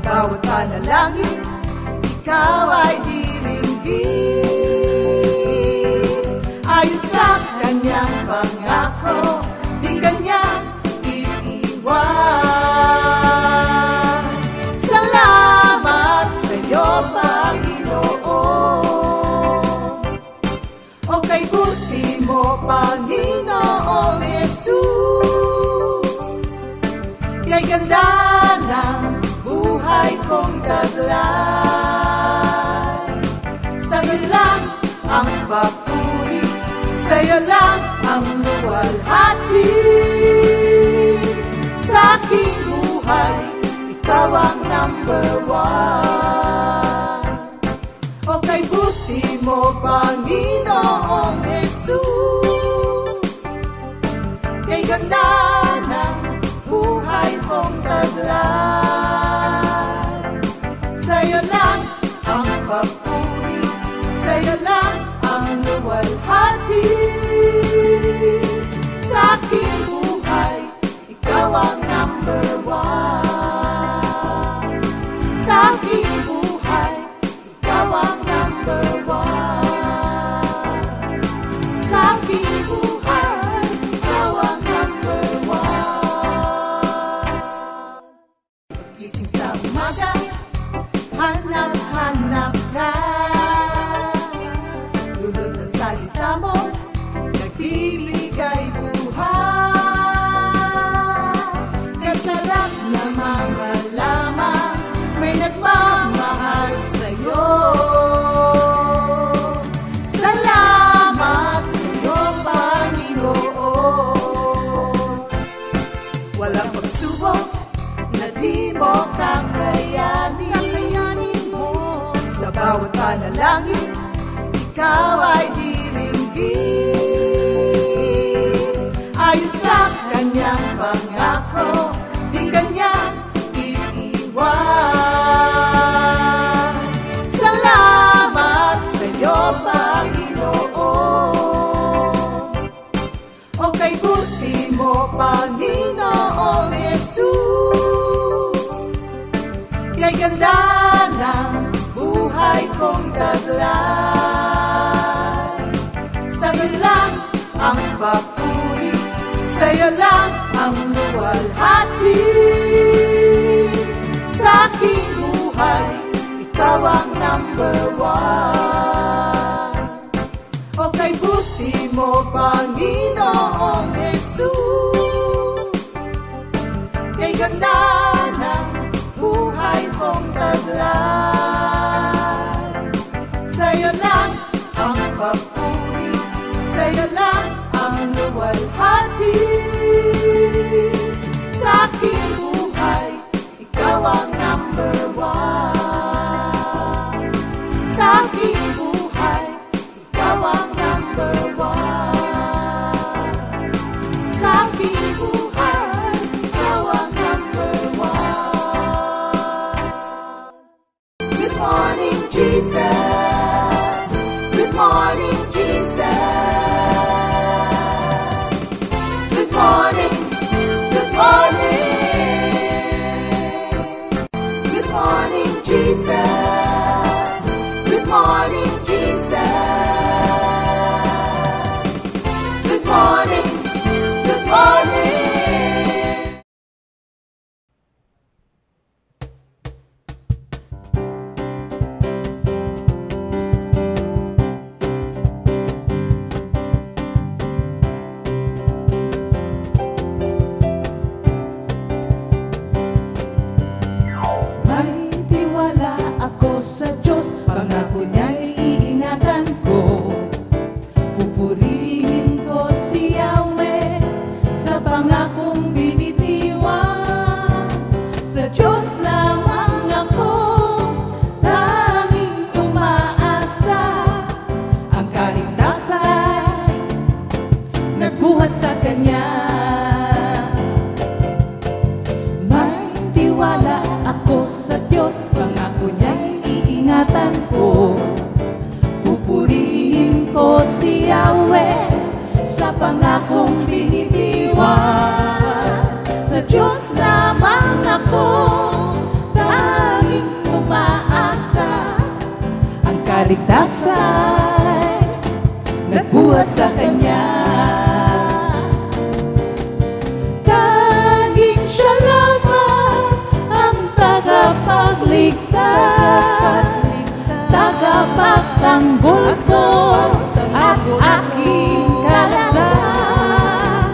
bawat panalangin, ikaw ay diringgin. Ayon sa kanyang pangako, di kanyang iiwan. Salamat sa iyo, Panginoon. O kay buti mo, Panginoong Jesus, kay ganda ng buhay kong taglay. Sa'yo lang ang papuri, sa'yo lang ang luwalhati. Sa aking buhay, ikaw ang number one. O kay buti mo, Panginoong Jesus, kay ganda ng buhay kong taglay. Sa'yo lang ang papuri, sa'yo lang ang luwalhati. Sa aking buhay, ikaw ang number one. Sa aking buhay, ikaw ang number one. Sa aking buhay, ikaw ang number one. Gising sa umaga, hanap-hanap ka. Lulod ng salita mo, nagbibigay buhay. Kasarap na mga lamang, may nagmamahal sa'yo. Salamat sa'yo, Panginoon. Walang pagsubok na di mo kakayanin mo. Sa bawat panalangin, ikaw ay diringgin. Ayon sa kanyang pangako, di kanyang iiwan. Salamat sa iyo, Panginoon. O kay buti mo, Panginoong Jesus, kay ganda ng buhay kong taglay. Sa'yo lang ang papuri, sa'yo lang ang luwalhati. Sa aking buhay, ikaw ang number one. O kay buti mo, Panginoong Jesus, kay ganda ng buhay kong taglay. Sa'yo lang ang papuri, sa'yo lang ang luwalhati. Sa aking buhay, ikaw ang number one. Sa aking buhay, ikaw ang number one. Sa aking buhay, ikaw ang number one. Good morning, Jesus. Good morning, Jesus. Good morning, good morning. Good morning, Jesus. Good morning, Jesus. Good morning, good morning. kaligtasan, nagbuhat sa Kanya. Tanging Siya lamang ang tagapagligtas, tagapagtanggol ko at aking kalasas.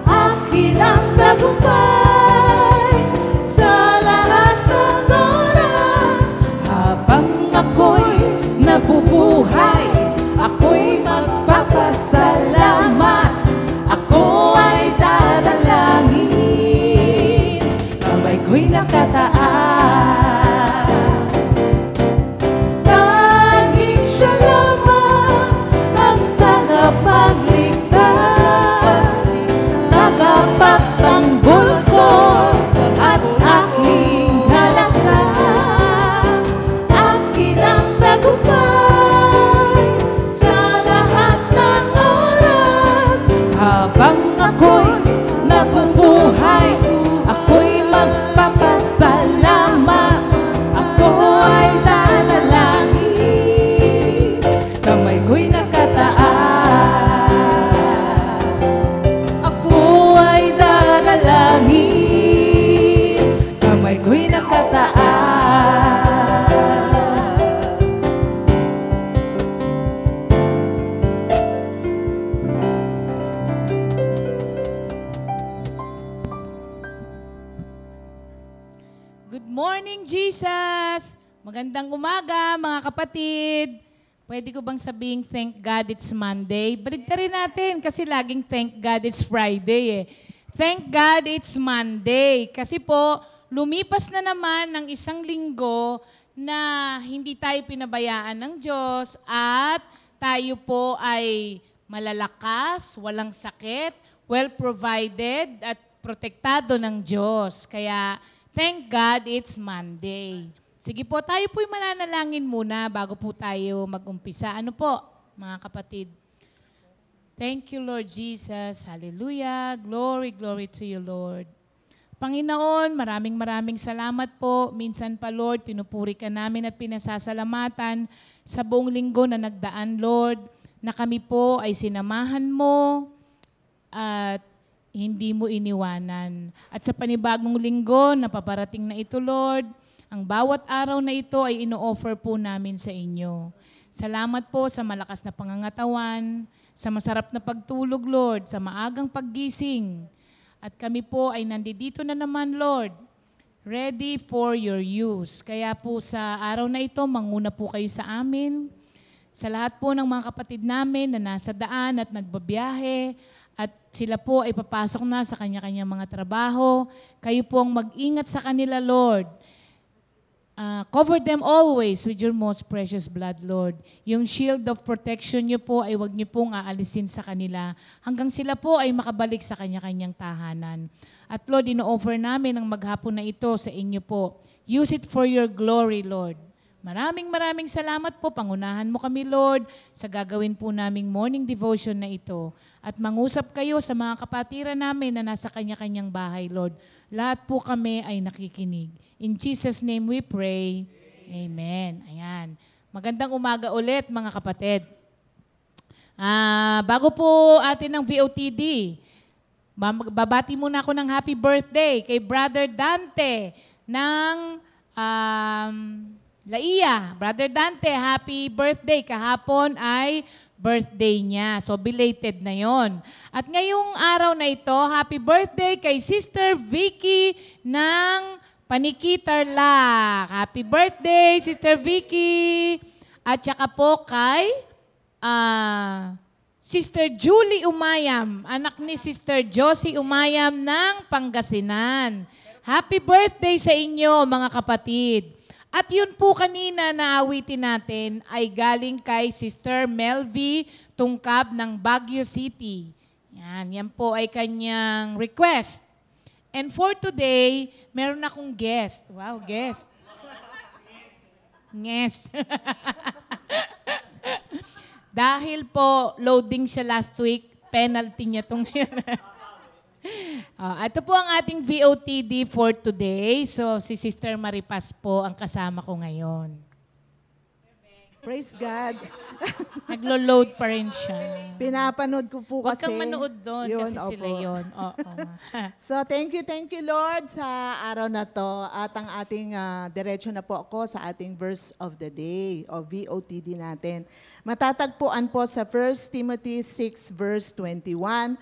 Akin ang tagumpay sa lahat ng oras. Habang ako'y nabubuhay, ako'y magpapasalamat. Ako ay dadalangin, kamay ko'y nakataas. Tanging Siya lamang ang tagapagligtas, tagapagtanggol ko at aking kalasas. Akin ang tagumpay sa lahat ng oras. Habang ako'y nabubuhay, ako'y magpapasalamat. Ako ay dadalangin, kamay ko'y nakataas. Ako ay dadalangin, kamay ko'y nakataas. Good morning, Jesus! Magandang umaga, mga kapatid. Pwede ko bang sabing thank God it's Monday? Baligtarin natin kasi laging thank God it's Friday eh. Thank God it's Monday. Kasi po, lumipas na naman ng isang linggo na hindi tayo pinabayaan ng Diyos at tayo po ay malalakas, walang sakit, well provided at protektado ng Diyos. Kaya thank God it's Monday. Sige po, tayo po'y mananalangin muna bago po tayo mag-umpisa. Ano po, mga kapatid? Thank you, Lord Jesus. Hallelujah. Glory, glory to you, Lord. Panginoon, maraming salamat po. Minsan pa, Lord, pinupuri ka namin at pinasasalamatan sa buong linggo na nagdaan, Lord, na kami po ay sinamahan mo at hindi mo iniwanan. At sa panibagong linggo na paparating na ito, Lord, ang bawat araw na ito ay ino-offer po namin sa inyo. Salamat po sa malakas na pangangatawan, sa masarap na pagtulog, Lord, sa maagang paggising. At kami po ay nandito na naman, Lord, ready for your use. Kaya po sa araw na ito, manguna po kayo sa amin. Sa lahat po ng mga kapatid namin na nasa daan at nagbabiyahe, at sila po ay papasok na sa kanya-kanyang mga trabaho. Kayo po ang mag-ingat sa kanila, Lord. Cover them always with your most precious blood, Lord. Yung shield of protection niyo po ay huwag niyo pong aalisin sa kanila hanggang sila po ay makabalik sa kanya-kanyang tahanan. At Lord, ino-offer namin ang maghapon na ito sa inyo po. Use it for your glory, Lord. Maraming salamat po. Pangunahan mo kami, Lord, sa gagawin po naming morning devotion na ito. At mangusap kayo sa mga kapatiran namin na nasa kanya-kanyang bahay, Lord. Lahat po kami ay nakikinig. In Jesus' name we pray. Amen. Ayan. Magandang umaga ulit, mga kapatid. Bago po atin ng VOTD, babati muna ako ng happy birthday kay Brother Dante ng Laia. Brother Dante, happy birthday. Kahapon ay birthday niya. So, belated na yon. At ngayong araw na ito, happy birthday kay Sister Vicky ng Panikitarlac. Happy birthday, Sister Vicky. At saka po kay Sister Julie Umayam, anak ni Sister Josie Umayam ng Pangasinan. Happy birthday sa inyo, mga kapatid. At yun po kanina na awitin natin ay galing kay Sister Melvie Tungkab ng Baguio City. Yan po ay kanyang request. And for today, meron akong guest. Wow, guest. Guest. Dahil po loading siya last week, penalty niya itong ito po ang ating VOTD for today. So, si Sister Maripas po ang kasama ko ngayon. Praise God. Naglo-load pa rin siya. Pinapanood ko po Huwag kasi. kang manood doon Yun, kasi sila opo. yun. Oo. So, thank you Lord sa araw na to. At ang ating, diretso na po ako sa ating verse of the day o VOTD natin. Matatagpuan po sa 1 Timothy 6 verse 21,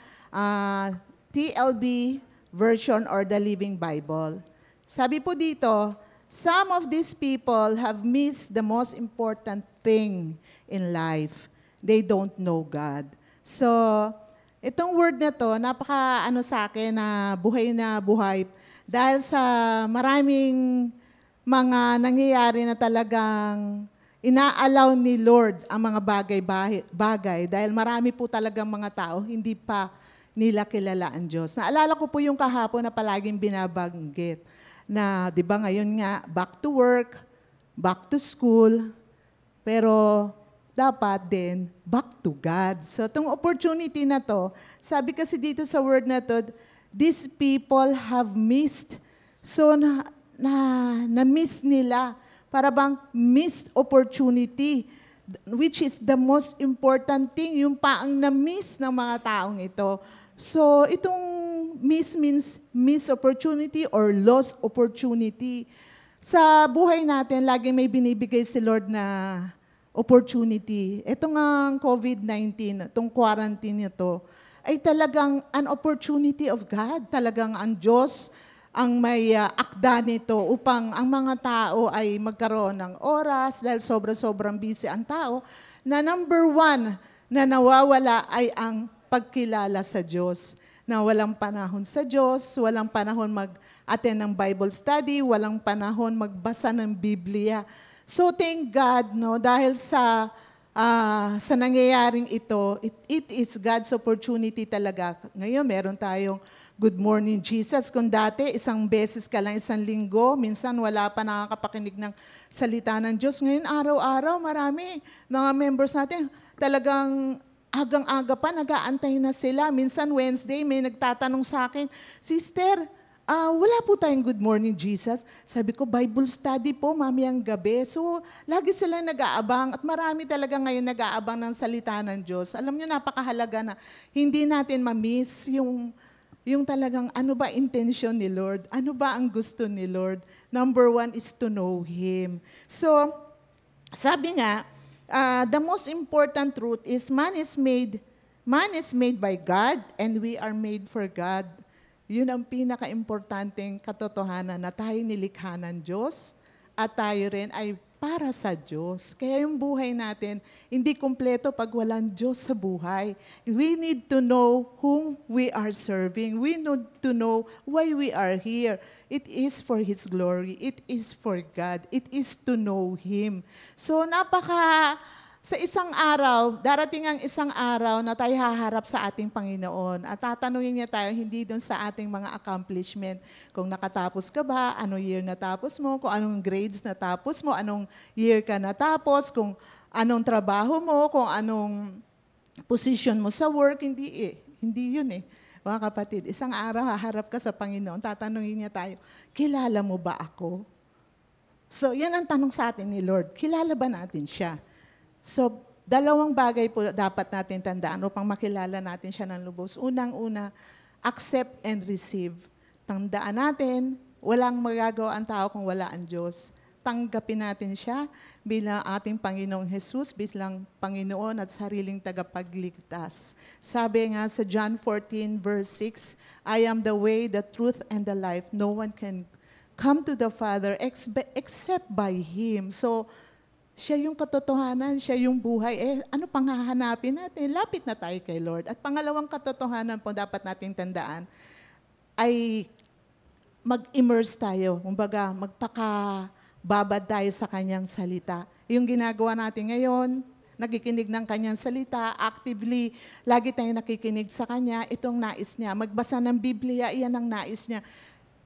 TLB version or the Living Bible. Sabi po dito, some of these people have missed the most important thing in life. They don't know God. So, itong word na to, napaka sa akin na buhay dahil sa maraming mga nangyayari na talagang ina-allow ni Lord ang mga bagay dahil marami po talagang mga tao hindi pa nila kilala ang Diyos. Naalala ko po yung kahapon na palaging binabanggit na 'di ba ngayon nga back to work, back to school, pero dapat din back to God. So itong opportunity na to, sabi kasi dito sa word na to, these people have missed. So na-miss nila. Para bang missed opportunity, which is the most important thing, yung paang na-miss ng mga taong ito. So itong miss means miss opportunity or lost opportunity. Sa buhay natin, laging may binibigay si Lord na opportunity. Itong COVID-19, itong quarantine nito, ay talagang an opportunity of God. Talagang ang Diyos ang may akda nito upang ang mga tao ay magkaroon ng oras dahil sobrang busy ang tao, na number one na nawawala ay ang pagkilala sa Diyos. Na walang panahon sa Diyos, walang panahon mag-attend ng Bible study, walang panahon magbasa ng Biblia. So thank God, no, dahil sa nangyayaring ito, it is God's opportunity talaga. Ngayon, meron tayong Good Morning Jesus. Kung dati, isang beses ka lang, isang linggo, minsan wala pa nakakapakinig ng salita ng Diyos. Ngayon, araw-araw, marami mga members natin, talagang agang-aga pa, nag-aantay na sila. Minsan, Wednesday, may nagtatanong sa akin, Sister, wala po tayong Good Morning Jesus. Sabi ko, Bible study po, mamayang gabi. So, lagi sila nag-aabang at marami talaga ngayon nag-aabang ng salita ng Diyos. Alam niyo, napakahalaga na hindi natin ma-miss yung talagang ano ba intention ni Lord? Ano ba ang gusto ni Lord? Number one is to know Him. So, sabi nga, the most important truth is man is made by God and we are made for God. Yun ang pinaka-importanteng katotohanan na tayo nilikha ng Diyos at tayo rin ay para sa Diyos. Kaya yung buhay natin, hindi kumpleto pag walang Diyos sa buhay. We need to know whom we are serving. We need to know why we are here. It is for His glory. It is for God. It is to know Him. So sa isang araw, darating ang isang araw na tayo haharap sa ating Panginoon at tatanungin niya tayo hindi doon sa ating mga accomplishment. Kung nakatapos ka ba, anong year natapos mo, kung anong grades natapos mo, anong year ka natapos, kung anong trabaho mo, kung anong position mo sa work, hindi yun eh. Mga kapatid, isang araw haharap ka sa Panginoon, tatanungin niya tayo, kilala mo ba ako? So, yan ang tanong sa atin ni Lord, kilala ba natin siya? So, dalawang bagay po dapat natin tandaan upang makilala natin siya ng lubos. Unang-una, accept and receive. Tandaan natin, walang magagawa ang tao kung wala ang Diyos. Tanggapin natin siya bilang ating Panginoong Jesus, bilang Panginoon at sariling tagapagligtas. Sabi nga sa John 14 verse 6, I am the way, the truth, and the life. No one can come to the Father except by Him. So, siya yung katotohanan, siya yung buhay. Ano pang hahanapin natin? Lapit na tayo kay Lord. At pangalawang katotohanan po dapat nating tandaan ay mag-immerse tayo. Kumbaga, magpakababad tayo sa Kanyang salita. Yung ginagawa natin ngayon, nakikinig ng Kanyang salita, actively, lagi tayong nakikinig sa Kanya, itong nais niya. Magbasa ng Biblia, iyan ang nais niya.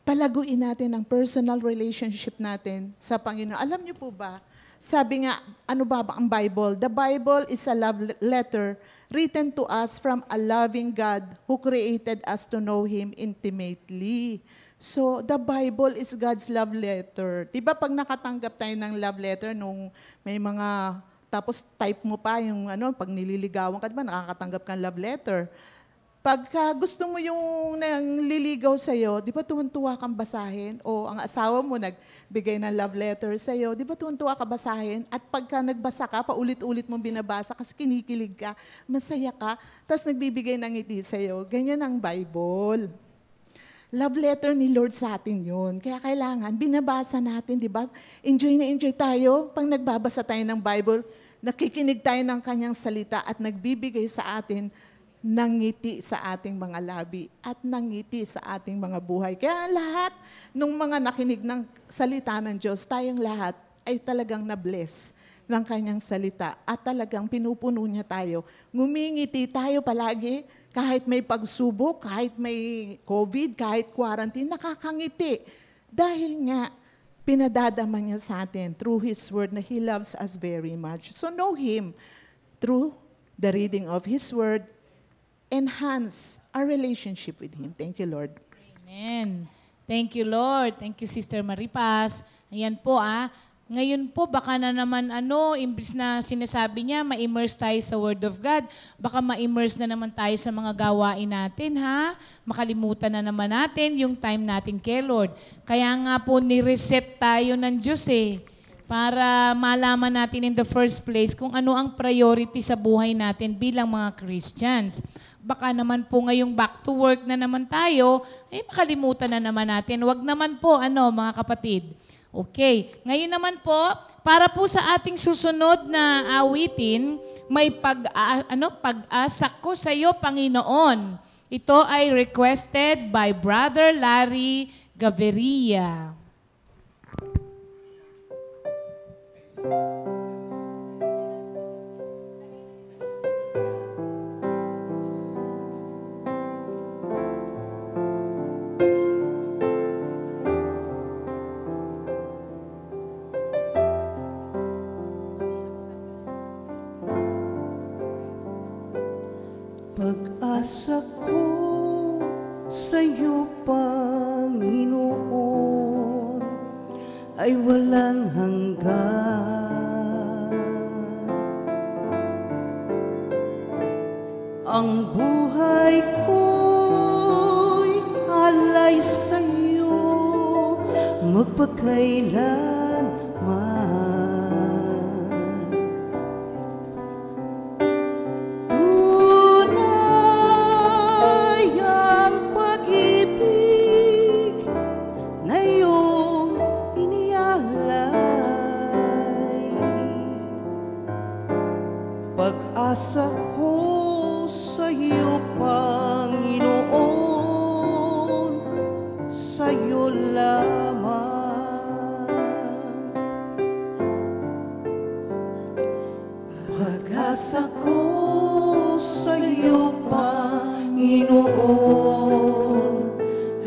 Palaguin natin ang personal relationship natin sa Panginoon. Alam niyo po ba, sabi nga, ano ba ang Bible? The Bible is a love letter written to us from a loving God who created us to know Him intimately. So, the Bible is God's love letter. Diba pag nakatanggap tayo ng love letter nung may mga Tapos type mo pa yung pag nililigawan ka, diba, nakakatanggap kang love letter. Pagka gusto mo yung nangliligaw sa'yo, di ba tuwan-tuwa kang basahin? O ang asawa mo nagbigay ng love letter sa'yo, di ba tuwan-tuwa ka basahin? At pagka nagbasa ka, paulit-ulit mong binabasa kasi kinikilig ka, masaya ka, tapos nagbibigay ng ngiti sa'yo. Ganyan ang Bible. Love letter ni Lord sa atin yun. Kaya kailangan, binabasa natin, di ba? Enjoy na enjoy tayo. Pag nagbabasa tayo ng Bible, nakikinig tayo ng kanyang salita at nagbibigay sa atin nangiti sa ating mga labi at nangiti sa ating mga buhay. Kaya lahat ng mga nakinig ng salita ng Diyos, tayong lahat ay talagang na-bless ng kanyang salita at talagang pinupuno niya tayo. Ngumingiti tayo palagi kahit may pagsubok, kahit may COVID, kahit quarantine, nakakangiti. Dahil nga, pinadadama niya sa atin through His Word na He loves us very much. So know Him through the reading of His Word, enhance our relationship with Him. Thank you, Lord. Amen. Thank you, Lord. Thank you, Sister Maripas. Ayan po Ngayon po, baka na naman imbis na sinasabi niya, ma-immerse tayo sa Word of God, baka ma-immerse na naman tayo sa mga gawain natin, makalimutan na naman natin yung time natin kay Lord. Kaya nga po, ni-reset tayo ng Diyos para malaman natin in the first place kung ano ang priority sa buhay natin bilang mga Christians. Baka naman po ngayong back to work na naman tayo, makalimutan na naman natin. Wag naman po, mga kapatid. Okay. Ngayon naman po, para po sa ating susunod na awitin, may pag-asa ko sa iyo, Panginoon. Ito ay requested by Brother Larry Gaviria. Pag-asa ko sa'yo, Panginoon, ay walang hanggan. Ang buhay ko'y alay sa'yo, magpakailanman. Pag-asa ko sa iyo, Panginoon, sa iyo lamang. Pag-asa ko sa iyo, Panginoon,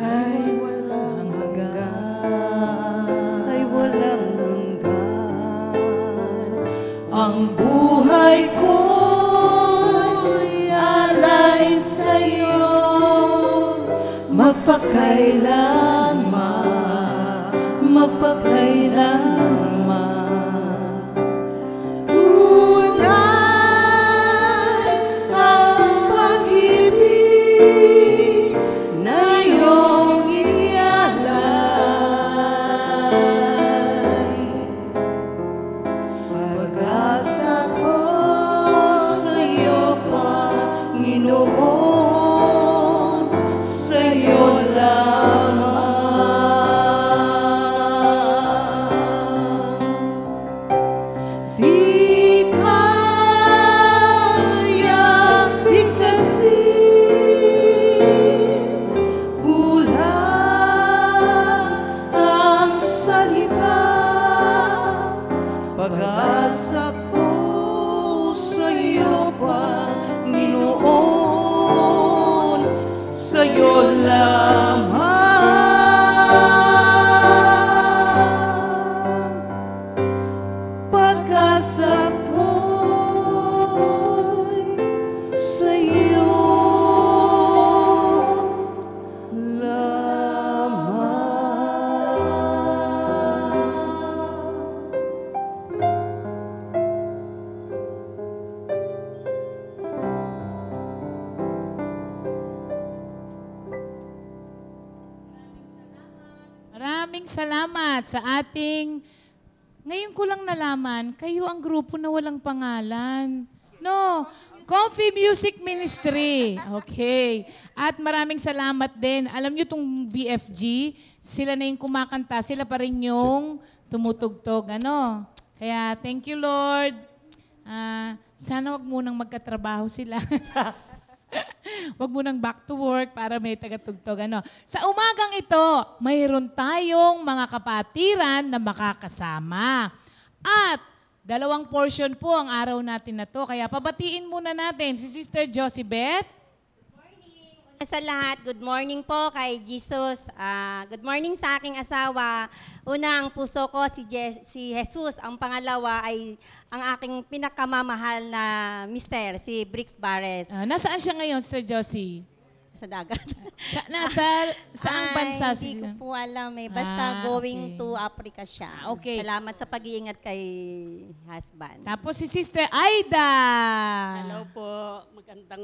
ay walang hanggan, ay walang hanggan. Ang buhay ko'y alay sa'yo, magpakailanman, magpakailanman. Tunay ang pag-ibig na iyong inialay. Pag-asa ko sa iyo, Panginoon, sa iyo lamang. Di kaya bigkasin, kulang ang salita. Pag-asa ko sa iyo, Panginoon, sa iyo lamang. Pag-asa ko'y sa iyo lamang. salamat sa ating... Ngayon ko lang nalaman, kayo ang grupo na walang pangalan. No, Comfy Music Ministry. Okay. At maraming salamat din. Alam nyo itong BFG, sila na yung kumakanta, sila pa rin yung tumutugtog. Ano? Kaya thank you, Lord. Sana wag munang magkatrabaho sila. Wag munang back to work para may tagatugtog. Ano? Sa umagang ito, mayroon tayong mga kapatiran na makakasama. At 2 portion po ang araw natin na to. Kaya pabatiin muna natin si Sister Josie Beth. Sa lahat, good morning po kay Jesus. Good morning sa aking asawa. Una, ang puso ko si Jesus. Ang pangalawa ay ang aking pinakamamahal na mister, si Brix Bares. Nasaan siya ngayon, Sister Josie? Sa dagat. Saang bansa Hindi ko sila? po alam eh. Basta going okay. to Africa siya. Okay. Salamat sa pag-iingat kay husband. Tapos si Sister Aida. Hello po. Magandang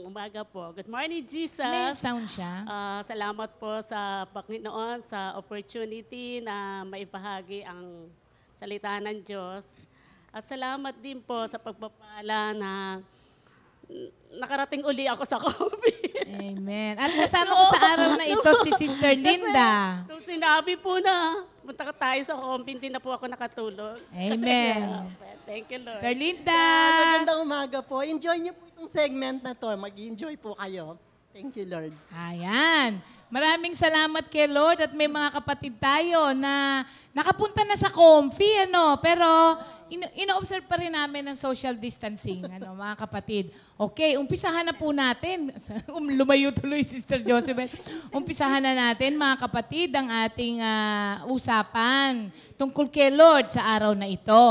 umaga po. Good morning, Jesus. May sound siya. Salamat po sa Panginoon sa opportunity na maibahagi ang salita ng Diyos. At salamat din po sa pagpapala na nakarating uli ako sa coffee. Amen. At kasama ko sa araw na ito si Sister Linda. Nung sinabi po na punta ka tayo sa coffee, hindi na po ako nakatulog. Amen. Thank you, Lord. Sister Linda. Magandang umaga po. Enjoy niyo po itong segment na to. Mag-enjoy po kayo. Thank you, Lord. Ayan. Maraming salamat kay Lord at may mga kapatid tayo na nakapunta na sa comfy, pero ino-observe pa rin namin ang social distancing, mga kapatid. Okay, umpisahan na po natin. Lumayo tuloy, Sister Joseph. Umpisahan na natin, mga kapatid, ang ating usapan tungkol kay Lord sa araw na ito.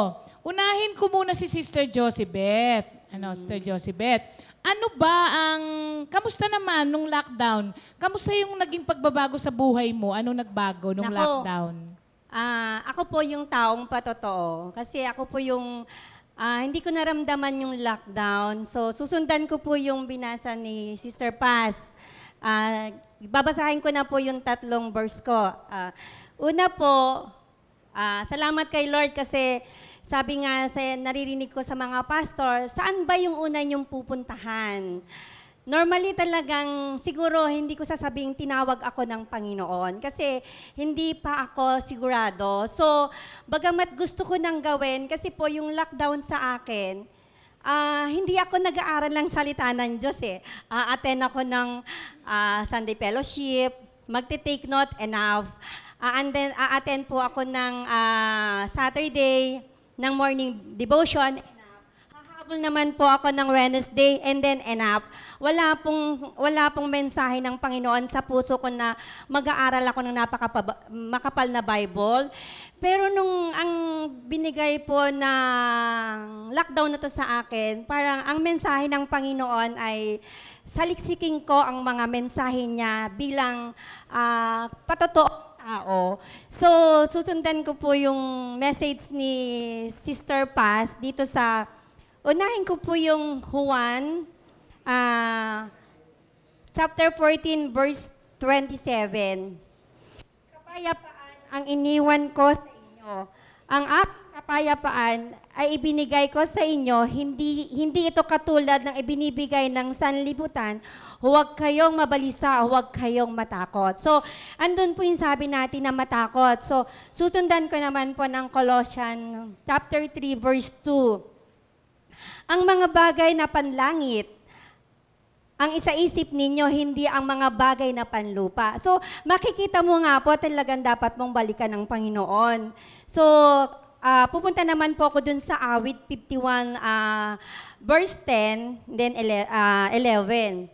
Unahin ko muna si Sister Josibeth. Sister Josibeth. Ano ba kamusta naman nung lockdown? Kamusta yung naging pagbabago sa buhay mo? Ano nagbago nung lockdown? Ako po yung taong patotoo. Kasi ako po yung, hindi ko naramdaman yung lockdown. So, susundan ko po yung binasa ni Sister Paz. Babasahin ko na po yung 3 verse ko. Una po, salamat kay Lord kasi sabi nga, naririnig ko sa mga pastor, saan ba yung una niyong pupuntahan? Normally talagang siguro hindi ko sasabing tinawag ako ng Panginoon kasi hindi pa ako sigurado. So, bagamat gusto ko nang gawin kasi po yung lockdown sa akin, hindi ako nag-aaral ng salita ng Diyos eh. Attend ako ng Sunday Fellowship, magte-take note enough. And then, attend po ako ng Saturday, ng morning devotion, hahabol naman po ako ng Wednesday, and then enough. Wala pong mensahe ng Panginoon sa puso ko na mag-aaral ako ng makapal na Bible. Pero nung ang binigay po ng lockdown na to sa akin, parang ang mensahe ng Panginoon ay saliksikin ko ang mga mensahe niya bilang patotoo tao. So, susundan ko po yung message ni Sister Paz dito unahin ko po yung Juan, chapter 14, verse 27. Kapayapaan ang iniwan ko sa inyo. Ang aking kapayapaan ay ibinigay ko sa inyo, hindi ito katulad ng ibinibigay ng sanlibutan. Huwag kayong mabalisa, huwag kayong matakot. So, andun po yung sabi natin na matakot. So, susundan ko naman po ng Colossians chapter 3, verse 2. Ang mga bagay na panlangit, ang isaisip ninyo, hindi ang mga bagay na panlupa. So, makikita mo nga po talagang dapat mong balikan ng Panginoon. So, pupunta naman po ako dun sa awit 51, verse 10, then 11.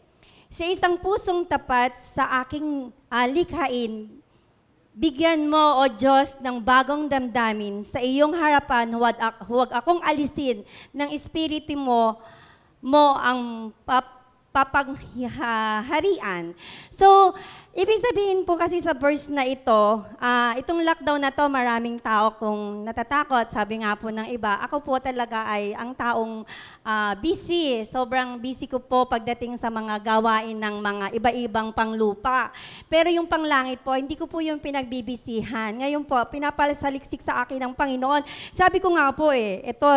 Sa isang pusong tapat sa aking likhain, bigyan mo, O Diyos, ng bagong damdamin. Sa iyong harapan, huwag akong alisin ng espiritu mo ang papangharian. So, ibig sabihin po kasi sa verse na ito, itong lockdown na to, maraming tao kung natatakot. Sabi nga po ng iba, ako po talaga ay ang taong busy. Sobrang busy ko po pagdating sa mga gawain ng mga iba-ibang panglupa. Pero yung panglangit po, hindi ko po yung pinagbibisihan. Ngayon po, pinapasaliksik sa akin ng Panginoon. Sabi ko nga po ito,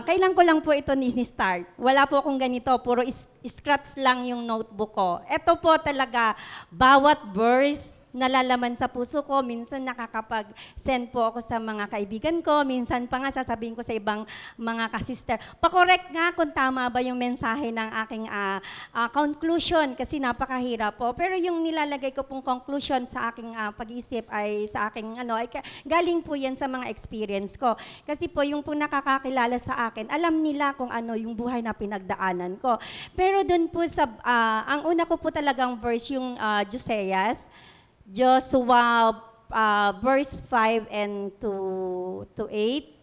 kailan ko lang po ito ni-start. Wala po akong ganito, puro scratch lang yung notebook ko. Ito po talaga, bawat verse nalalaman sa puso ko. Minsan nakakapag-send po ako sa mga kaibigan ko. Minsan pa nga sasabihin ko sa ibang mga kasister, pa-correct nga kung tama ba yung mensahe ng aking conclusion kasi napakahirap po. Pero yung nilalagay ko pong conclusion sa aking pag-iisip ay sa aking galing po yan sa mga experience ko. Kasi po yung po nakakakilala sa akin, alam nila kung ano yung buhay na pinagdaanan ko. Pero doon po sa, ang una ko po talagang verse yung Joshua verse 5 and to 8,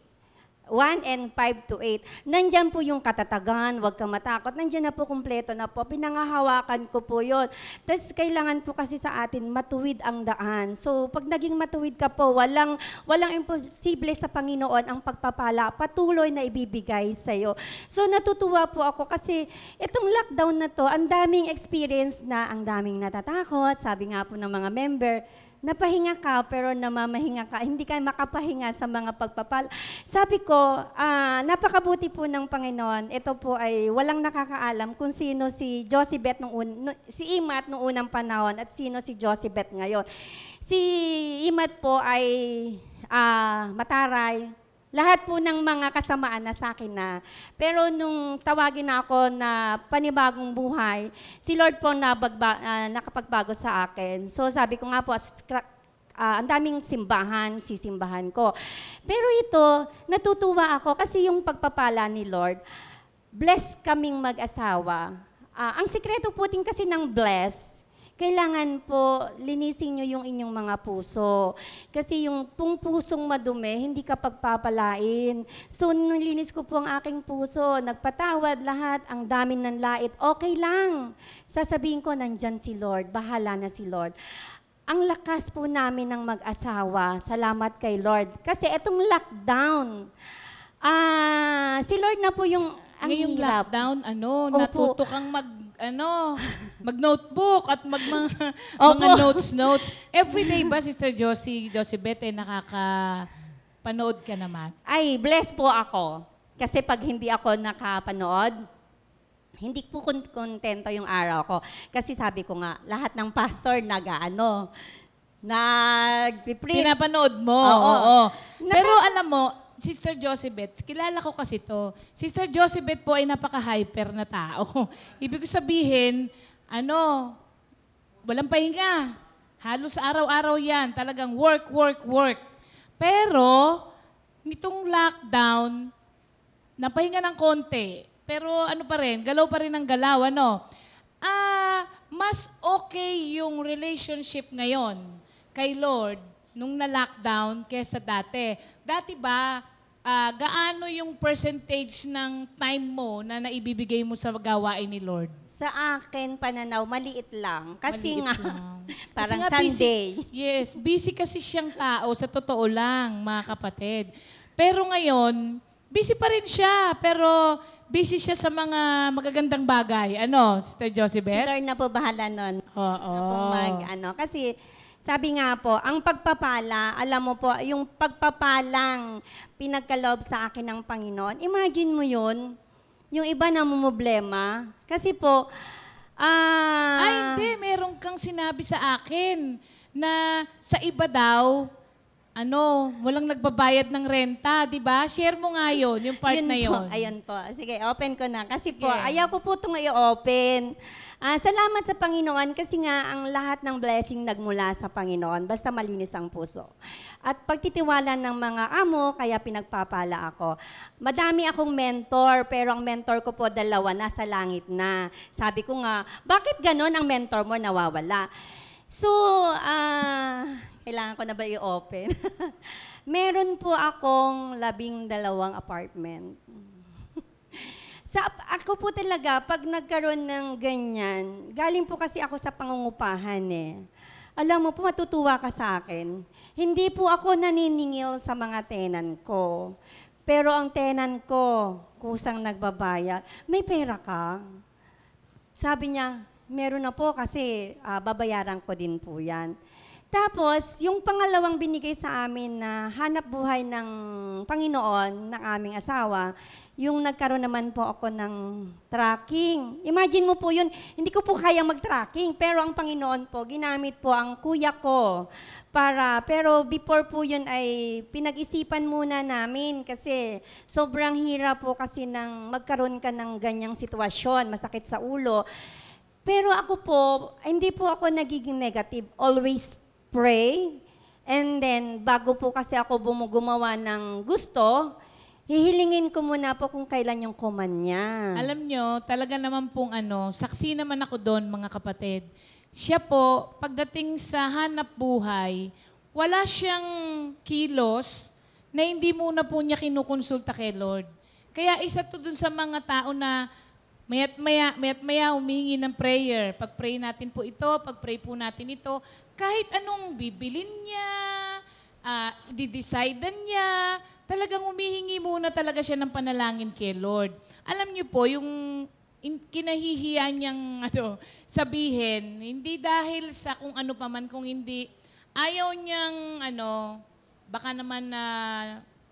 1 and 5 to 8. Nandyan po yung katatagan, huwag kang matakot. Nandyan na po, kumpleto na po. Pinangahawakan ko po yun. Tapos kailangan po kasi sa atin matuwid ang daan. So pag naging matuwid ka po, walang imposible sa Panginoon ang pagpapala. Patuloy na ibibigay sa'yo. So natutuwa po ako kasi itong lockdown na to, ang daming experience na, ang daming natatakot. Sabi nga po ng mga member, napahinga ka pero namamahinga ka, hindi ka makapahinga sa mga pagpapala. Sabi ko, napakabuti po ng Panginoon. Ito po ay walang nakakaalam kung sino si Josibeth si Imat nung unang panahon at sino si Josibeth ngayon. Si Imat po ay mataray. Lahat po ng mga kasamaan na sa akin na. Pero nung tawagin na ako na panibagong buhay, si Lord po nakapagbago sa akin. So sabi ko nga po, ang daming sisimbahan ko. Pero ito, natutuwa ako kasi yung pagpapala ni Lord, blessed kaming mag-asawa. Ang sikreto po din kasi ng bless, kailangan po linisin nyo yung inyong mga puso. Kasi yung pusong madumi, hindi ka pagpapalain. So, nilinis ko po ang aking puso, nagpatawad lahat, ang dami ng lait, okay lang. Sasabihin ko, nandyan si Lord, bahala na si Lord. Ang lakas po namin ng mag-asawa, salamat kay Lord. Kasi itong lockdown, si Lord na po yung ang ngayong hirap. lockdown, Opo. natuto kang mag-notebook at mga Opo. notes. Everyday ba, Sister Josibeth, nakakapanood ka naman? Ay, blessed po ako. Kasi pag hindi ako nakapanood, hindi po kontento yung araw ko. Kasi sabi ko nga, lahat ng pastor nag-preach. Pinapanood mo. Oo. Pero alam mo, Sister Josibeth, kilala ko kasi to. Sister Josibeth po ay napaka-hyper na tao. Ibig sabihin, walang pahinga. Halos araw-araw yan. Talagang work. Pero, nitong lockdown, napahinga ng konti. Pero galaw pa rin ang galaw, mas okay yung relationship ngayon kay Lord nung na-lockdown kesa dati. Dati ba, gaano yung percentage ng time mo na naibibigay mo sa gawain ni Lord? Sa akin, pananaw, maliit lang. Kasi Maliit nga, lang. parang Kasi nga Sunday. busy kasi siyang tao, sa totoo lang, mga kapatid. Pero ngayon, busy pa rin siya, pero busy siya sa mga magagandang bagay. Sister Si Josibeth? Lord na po bahala nun. Oo. Kasi sabi nga po, ang pagpapala, alam mo po, yung pagpapalang pinagkaloob sa akin ng Panginoon, imagine mo yun, yung iba na problema. Kasi po, Hindi. Meron kang sinabi sa akin na sa iba daw, walang nagbabayad ng renta, di ba? Share mo nga yun, yung part na yun. Ayun po. Sige, open ko na. Kasi po, Sige. ayaw ko po itong i-open. Salamat sa Panginoon kasi nga ang lahat ng blessing nagmula sa Panginoon, basta malinis ang puso. At pagtitiwala ng mga amo, kaya pinagpapala ako. Madami akong mentor, pero ang mentor ko po dalawa, nasa langit na. Sabi ko nga, bakit ganon ang mentor mo nawawala? So, kailangan ko na ba i-open? Meron po akong 12 apartment. Ako po talaga, pag nagkaroon ng ganyan, galing po kasi ako sa pangungupahan eh. Alam mo po, matutuwa ka sa akin. Hindi po ako naniningil sa mga tenant ko. Pero ang tenant ko, kusang nagbabayad, may pera ka? Sabi niya, meron na po kasi babayaran ko din po yan. Tapos, yung pangalawang binigay sa amin na hanap buhay ng Panginoon, ng aming asawa, yung nagkaroon naman po ako ng tracking. Imagine mo po yun, hindi ko po kaya mag-tracking, pero ang Panginoon po, ginamit po ang kuya ko pero before po yun ay pinag-isipan muna namin kasi sobrang hirap po kasi nang magkaroon ka ng ganyang sitwasyon, masakit sa ulo. Pero ako po, hindi po ako nagiging negative. Always pray. And then, bago po kasi ako gumawa ng gusto, hihilingin ko muna po kung kailan yung kumanya. Alam nyo, talaga naman pong saksi naman ako doon, mga kapatid. Siya po, pagdating sa hanap buhay, wala siyang kilos na hindi muna po niya kinukonsulta kay Lord. Kaya isa to dun sa mga tao na mayat maya humingi ng prayer. Pag-pray natin po ito, pag-pray po natin ito, kahit anong bibilin niya, didecidean niya, talagang humihingi muna talaga siya ng panalangin kay Lord. Alam niyo po, yung kinahihiya niyang sabihin, hindi dahil sa kung ano pa man, kung hindi, ayaw niyang baka naman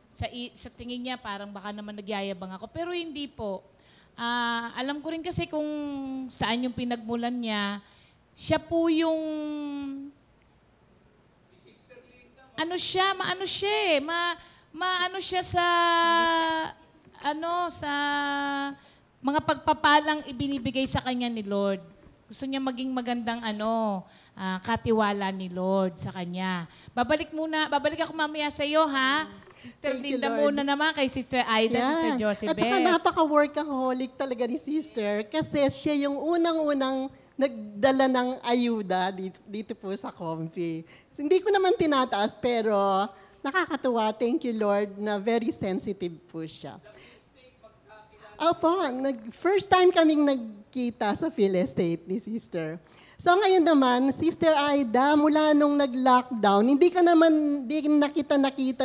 sa tingin niya parang baka naman nagyayabang ako. Pero hindi po. Alam ko rin kasi kung saan yung pinagmulan niya. Siya po yung maano siya sa mga pagpapalang ibinibigay sa kanya ni Lord. Gusto niya maging magandang katiwala ni Lord sa kanya. Babalik ako mamaya sa iyo, ha? Sister Thank you, Linda Lord. muna naman, kay Sister Aida, Sister Josephine. At saka napaka-workaholic talaga ni Sister kasi siya yung unang-unang nagdala ng ayuda dito po sa Comfy. Hindi ko naman tinataas pero nakakatuwa. Thank you, Lord, na very sensitive po siya. Opo, first time kaming nagkita sa Phil Estate ni Sister. So ngayon naman, Sister Aida, mula nung nag-lockdown, hindi nakita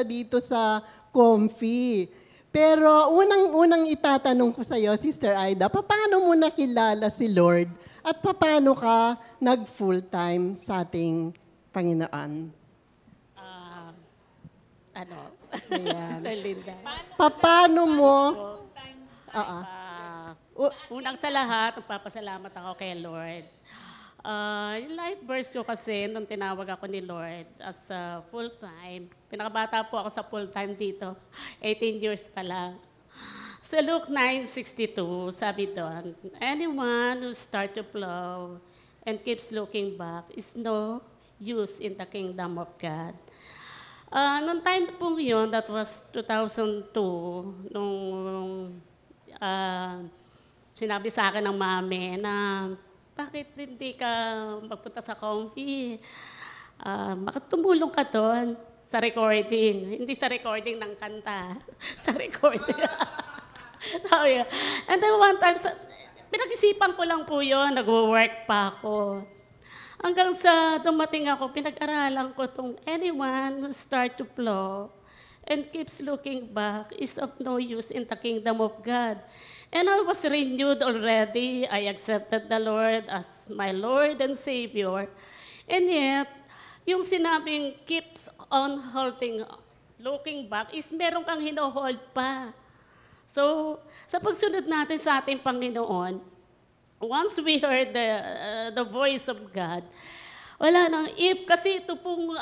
dito sa Comfy. Pero unang itatanong ko sa iyo, Sister Aida, paano mo nakilala si Lord at paano ka nag-full-time sa ating Panginoon? Ayan. Sister Linda. Paano mo? Unang sa lahat, nagpapasalamat ako kay Lord. Yung life verse ko kasi, nung tinawag ako ni Lord as full-time, pinakabata po ako sa full-time dito, 18 years pa lang. Sa Luke 9:62, sabi doon, anyone who starts to plow and keeps looking back is no use in the kingdom of God. Noong time pong yun, that was 2002, nung sinabi sa akin ng mami na bakit hindi ka magpunta sa Comfy? Bakit tumulong ka doon sa recording? Hindi sa recording ng kanta, sa recording. And then one time, pinag-isipan ko lang po yun, nag-work pa ako. Hanggang sa dumating ako, pinag-aralan ko itong anyone who start to plow and keeps looking back is of no use in the kingdom of God. And I was renewed already. I accepted the Lord as my Lord and Savior. And yet, yung sinabing keeps on looking back is meron kang hino-hold pa. So, sa pagsunod natin sa ating Panginoon, once we heard the voice of God, wala nang if, kasi ito pong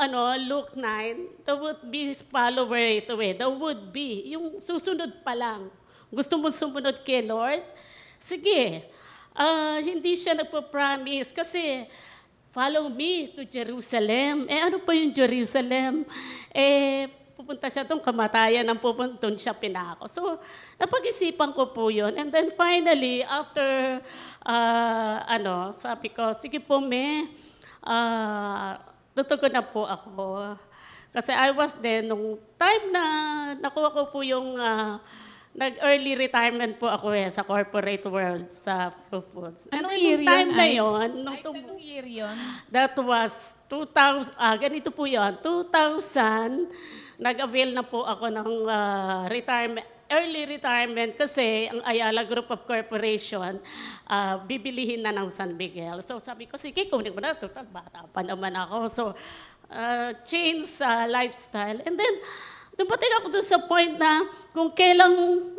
Luke 9, the would be follower ito eh. The would be, yung susunod pa lang. Gusto mo sumunod kay Lord? Sige. Hindi siya nagpo-promise kasi follow me to Jerusalem. Ano pa yung Jerusalem? Pupunta siya doon, kamatayan ang pupunta siya pinako. So, napag-isipan ko po yun. And then finally, after, sabi ko, sige po, tutugon na po ako. Kasi I was there nung time na nakuha ko po yung nag-early retirement po ako sa corporate world sa Blue Foods. Anong then, year nung time yun, na Ides? yun, Anong year yun? that was 2000, ganito po yun, 2000, nag-avail na po ako ng early retirement kasi ang Ayala Group of Corporation, bibilihin na ng San Miguel. So sabi ko, sige, kunin mo na, total, bata pa naman ako. So, change lifestyle. And then, dumating ako doon sa point na kung kailang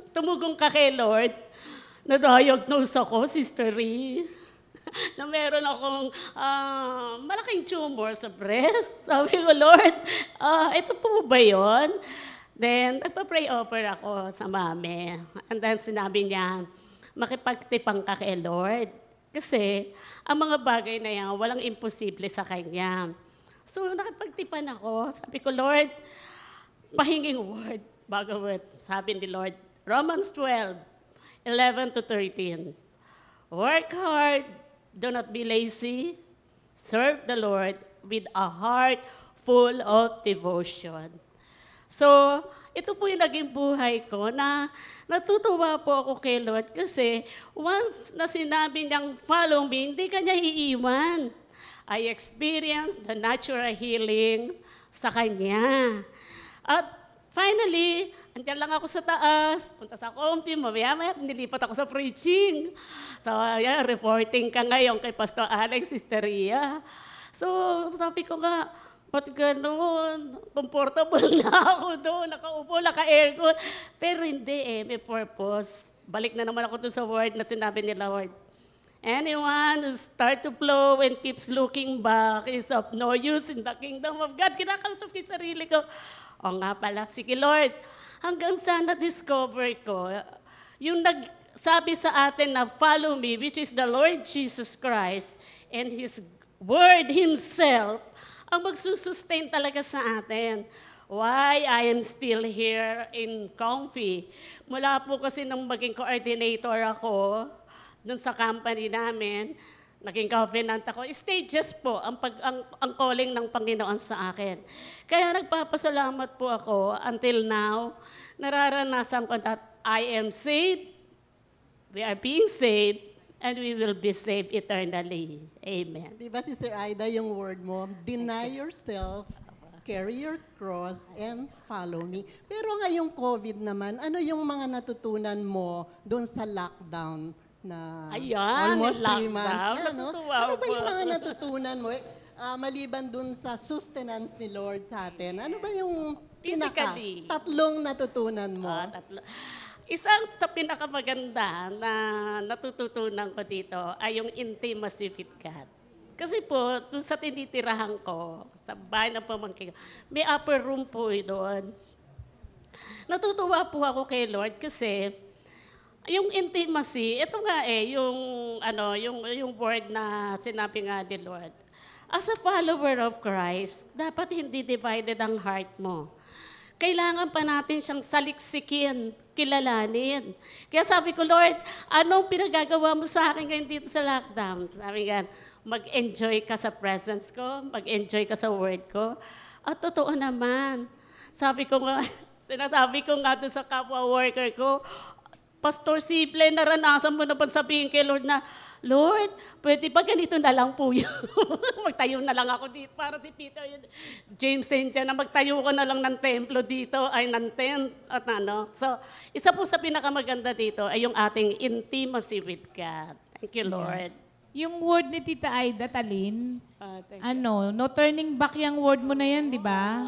tumugong ka kay Lord, na-diagnose ako, Sister Ree, na meron akong malaking tumor sa breast. Sabi ko, Lord, ito po ba yun? Then, nagpa-pray over ako sa mami. And then, sinabi niya, makipagtipang ka kay Lord. Kasi, ang mga bagay na yan, walang imposible sa Kanya. So, nakipagtipan ako. Sabi ko, Lord, pahinging word. Bhagavad, sabi ni Lord, Romans 12:11-13. Work hard, do not be lazy. Serve the Lord with a heart full of devotion. So, ito po yung naging buhay ko na natutuwa po ako kay Lord kasi once na sinabi niyang follow me, hindi ka niya iiwan. I experienced the natural healing sa Kanya. At finally, andyan lang ako sa taas, punta sa Comfy, mamaya-maya, nilipat ako sa preaching. So, ayan, reporting ka ngayon kay Pastor Alex Sisteria. So, sabi ko nga, ba't gano'n? Comfortable na ako doon, nakaupo, naka-aircon. Pero hindi may purpose. Balik na naman ako doon sa word na sinabi ni Lord. Anyone who start to flow and keeps looking back is of no use in the kingdom of God. Kinakausap ko yung sarili ko. O nga pala, sige Lord, hanggang sa na-discover ko, yung nagsabi sa atin na follow me, which is the Lord Jesus Christ and His Word Himself, ang magsusustain talaga sa atin. Why I am still here in Comfy. Mula po kasi nung maging coordinator ako, dun sa company namin, naging covenant ako. Stages po ang calling ng Panginoon sa akin. Kaya nagpapasalamat po ako until now, nararanasan ko that I am saved, we are being saved, and we will be saved eternally. Amen. Di ba, Sister Aida, yung word mo, deny yourself, carry your cross, and follow me. Pero ngayong COVID naman, ano yung mga natutunan mo doon sa lockdown na Ayan, almost 3 lockdown. months na, no? Natutuwa Ano ba yung po. mga natutunan mo? Maliban dun sa sustenance ni Lord sa atin, ano ba yung Physically. tatlong natutunan mo? Tatlo. Isang sa pinakamaganda na natututunan ko dito ay yung intimacy with God. Kasi po, doon sa tinitirahan ko, sa bahay ng pamangkin ko, may upper room po doon. Natutuwa po ako kay Lord kasi yung intimacy, ito nga yung word na sinabi nga ni Lord. As a follower of Christ, dapat hindi divided ang heart mo. Kailangan pa natin siyang saliksikin, kilalanin. Kaya sabi ko, Lord, anong pinagagawa mo sa akin ngayon dito sa lockdown? Sabi nga, mag-enjoy ka sa presence ko, mag-enjoy ka sa word ko. At totoo naman, sabi ko nga, sinasabi ko nga doon sa kapwa worker ko, Pastor Simple, naranasan mo na ba sabihin kay Lord na, Lord, pwede ba ganito na lang po yun? Magtayo na lang ako dito para si Peter, James Cynthia, na magtayo ko na lang ng templo dito, ay ng tent, at ano. So, isa po sa pinakamaganda dito ay yung ating intimacy with God. Thank you, Lord. Yung word ni Tita Aida, Talin, Thank you. no turning back yung word mo na yan, di ba?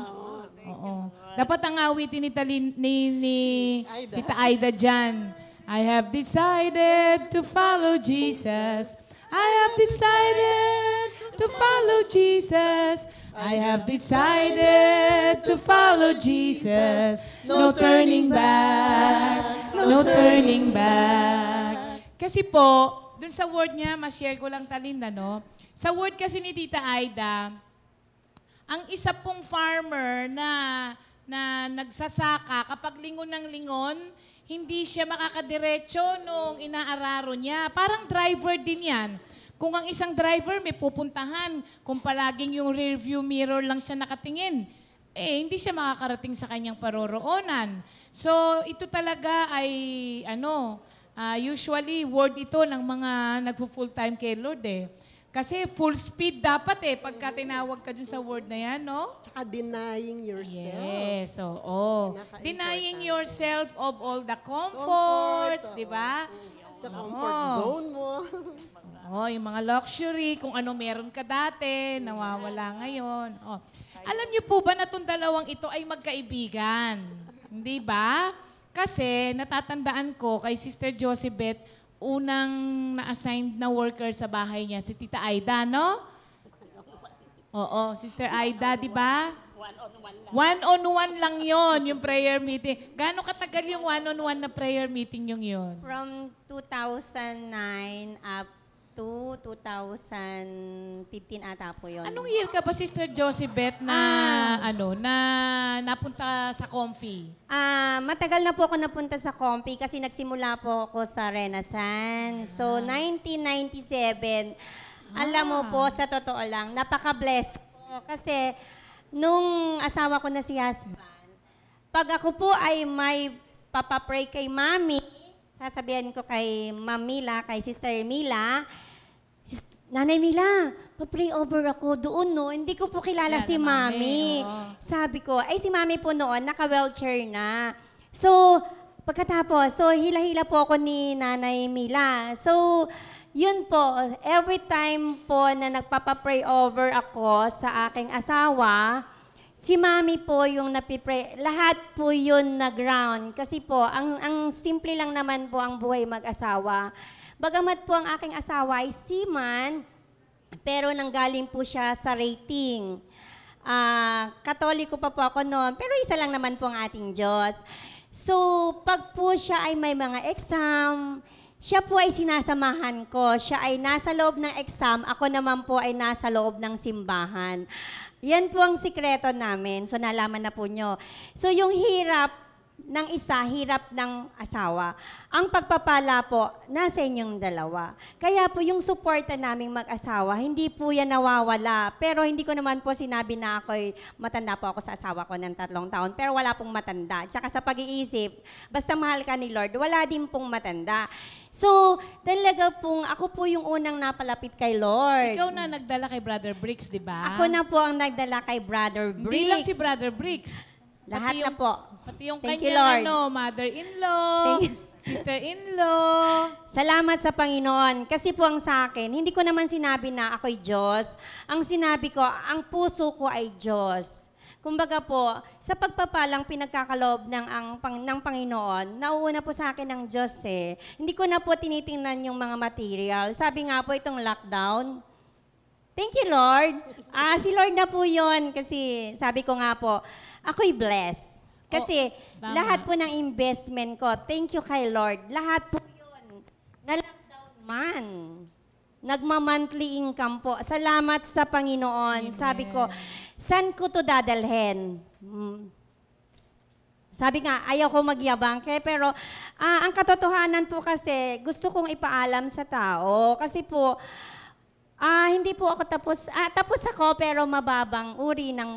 Oo. Dapat ang awitin ni Talin, ni Aida. Tita Aida dyan. I have decided to follow Jesus. I have decided to follow Jesus. I have decided to follow Jesus. No turning back. No turning back. Kasi po, dun sa word niya, ma-share ko lang Talinda, no? Sa word kasi ni Tita Aida, ang isa pong farmer na nagsasaka, kapag lingon ng lingon, hindi siya makakadiretso nung inaararo niya. Parang driver din yan. Kung ang isang driver may pupuntahan, kung palaging yung rear view mirror lang siya nakatingin, hindi siya makakarating sa kanyang paroroonan. So, ito talaga ay, usually word ito ng mga nagpo-full-time kay Lord eh. Kasi full speed dapat eh, pagka tinawag ka dun sa word na yan, no? Tsaka denying yourself. Yes, oo. Pinaka-important. Denying yourself of all the comforts, Comfort, di ba? Sa comfort zone mo. Oh, yung mga luxury, kung ano meron ka dati, nawawala ngayon. Oh. Alam niyo po ba na itong dalawang ito ay magkaibigan? Hindi ba? Kasi natatandaan ko kay Sister Josephette, unang na-assigned na worker sa bahay niya, si Tita Aida, no? Oo, Sister Aida, di ba? One-on-one lang yon yung prayer meeting. Gaano katagal yung one-on-one na prayer meeting yung yun? From 2009 up to 2015 ata po yun. Anong year ka ba, Sister Josephette, na, na napunta sa Comfy? Matagal na po ako napunta sa Comfy kasi nagsimula po ako sa Renaissance. So, 1997, alam mo po, sa totoo lang, napaka-bless ko. Kasi, nung asawa ko na si husband, pag ako po ay may papapray kay Mami, sasabihan ko kay Ma'am Mila, kay Sister Mila, Nanay Mila, pa-pray over ako doon, no? Hindi ko po kilala si Mami. Sabi ko, ay si Mami po noon, naka-wheelchair na. So, pagkatapos, hila-hila po ako ni Nanay Mila. So, yun po, every time po na nagpapa-pray over ako sa aking asawa, si Mami po yung napipray. Lahat po yun na ground. Kasi po, ang simple lang naman po ang buhay mag-asawa. Bagamat po ang aking asawa ay seaman, pero nanggaling po siya sa rating. Katoliko pa po ako noon, pero isa lang naman po ang ating Diyos. So, pag po siya ay may mga exam, siya po ay sinasamahan ko. Siya ay nasa loob ng exam, ako naman po ay nasa loob ng simbahan. Yan po ang sikreto namin. So, nalaman na po nyo. So, yung hirap ng isa, hirap ng asawa. Ang pagpapala po, nasa inyong dalawa. Kaya po yung suporta naming mag-asawa, hindi po yan nawawala. Pero hindi ko naman po sinabi na ako'y matanda po ako sa asawa ko ng 3 taon. Pero wala pong matanda. Tsaka sa pag-iisip, basta mahal ka ni Lord, wala din pong matanda. So, talaga pong, ako po yung unang napalapit kay Lord. Ikaw na nagdala kay Brother Briggs, di ba? Ako na po ang nagdala kay Brother Briggs. Hindi lang si Brother Briggs. Lahat na po. Pati yung Thank you, kanyang Lord. mother-in-law, sister-in-law. Salamat sa Panginoon. Kasi po ang sa akin, hindi ko naman sinabi na ako'y Diyos. Ang sinabi ko, ang puso ko ay Diyos. Kumbaga po, sa pagpapalang pinagkakaloob ng Panginoon, nauuna po sa akin ng Diyos eh. Hindi ko na po tinitingnan yung mga material. Sabi nga po itong lockdown, thank you, Lord. Si Lord na po yun kasi sabi ko nga po, ako'y blessed. Kasi lahat po ng investment ko, thank you kay Lord, lahat po yun, na-lockdown man. Nagma-monthly income po. Salamat sa Panginoon. Amen. Sabi ko, saan ko to dadalhin? Sabi nga, ayaw ko magyabang. Pero ang katotohanan po kasi, gusto kong ipaalam sa tao. Kasi po, hindi po ako tapos. Tapos ako pero mababang uri ng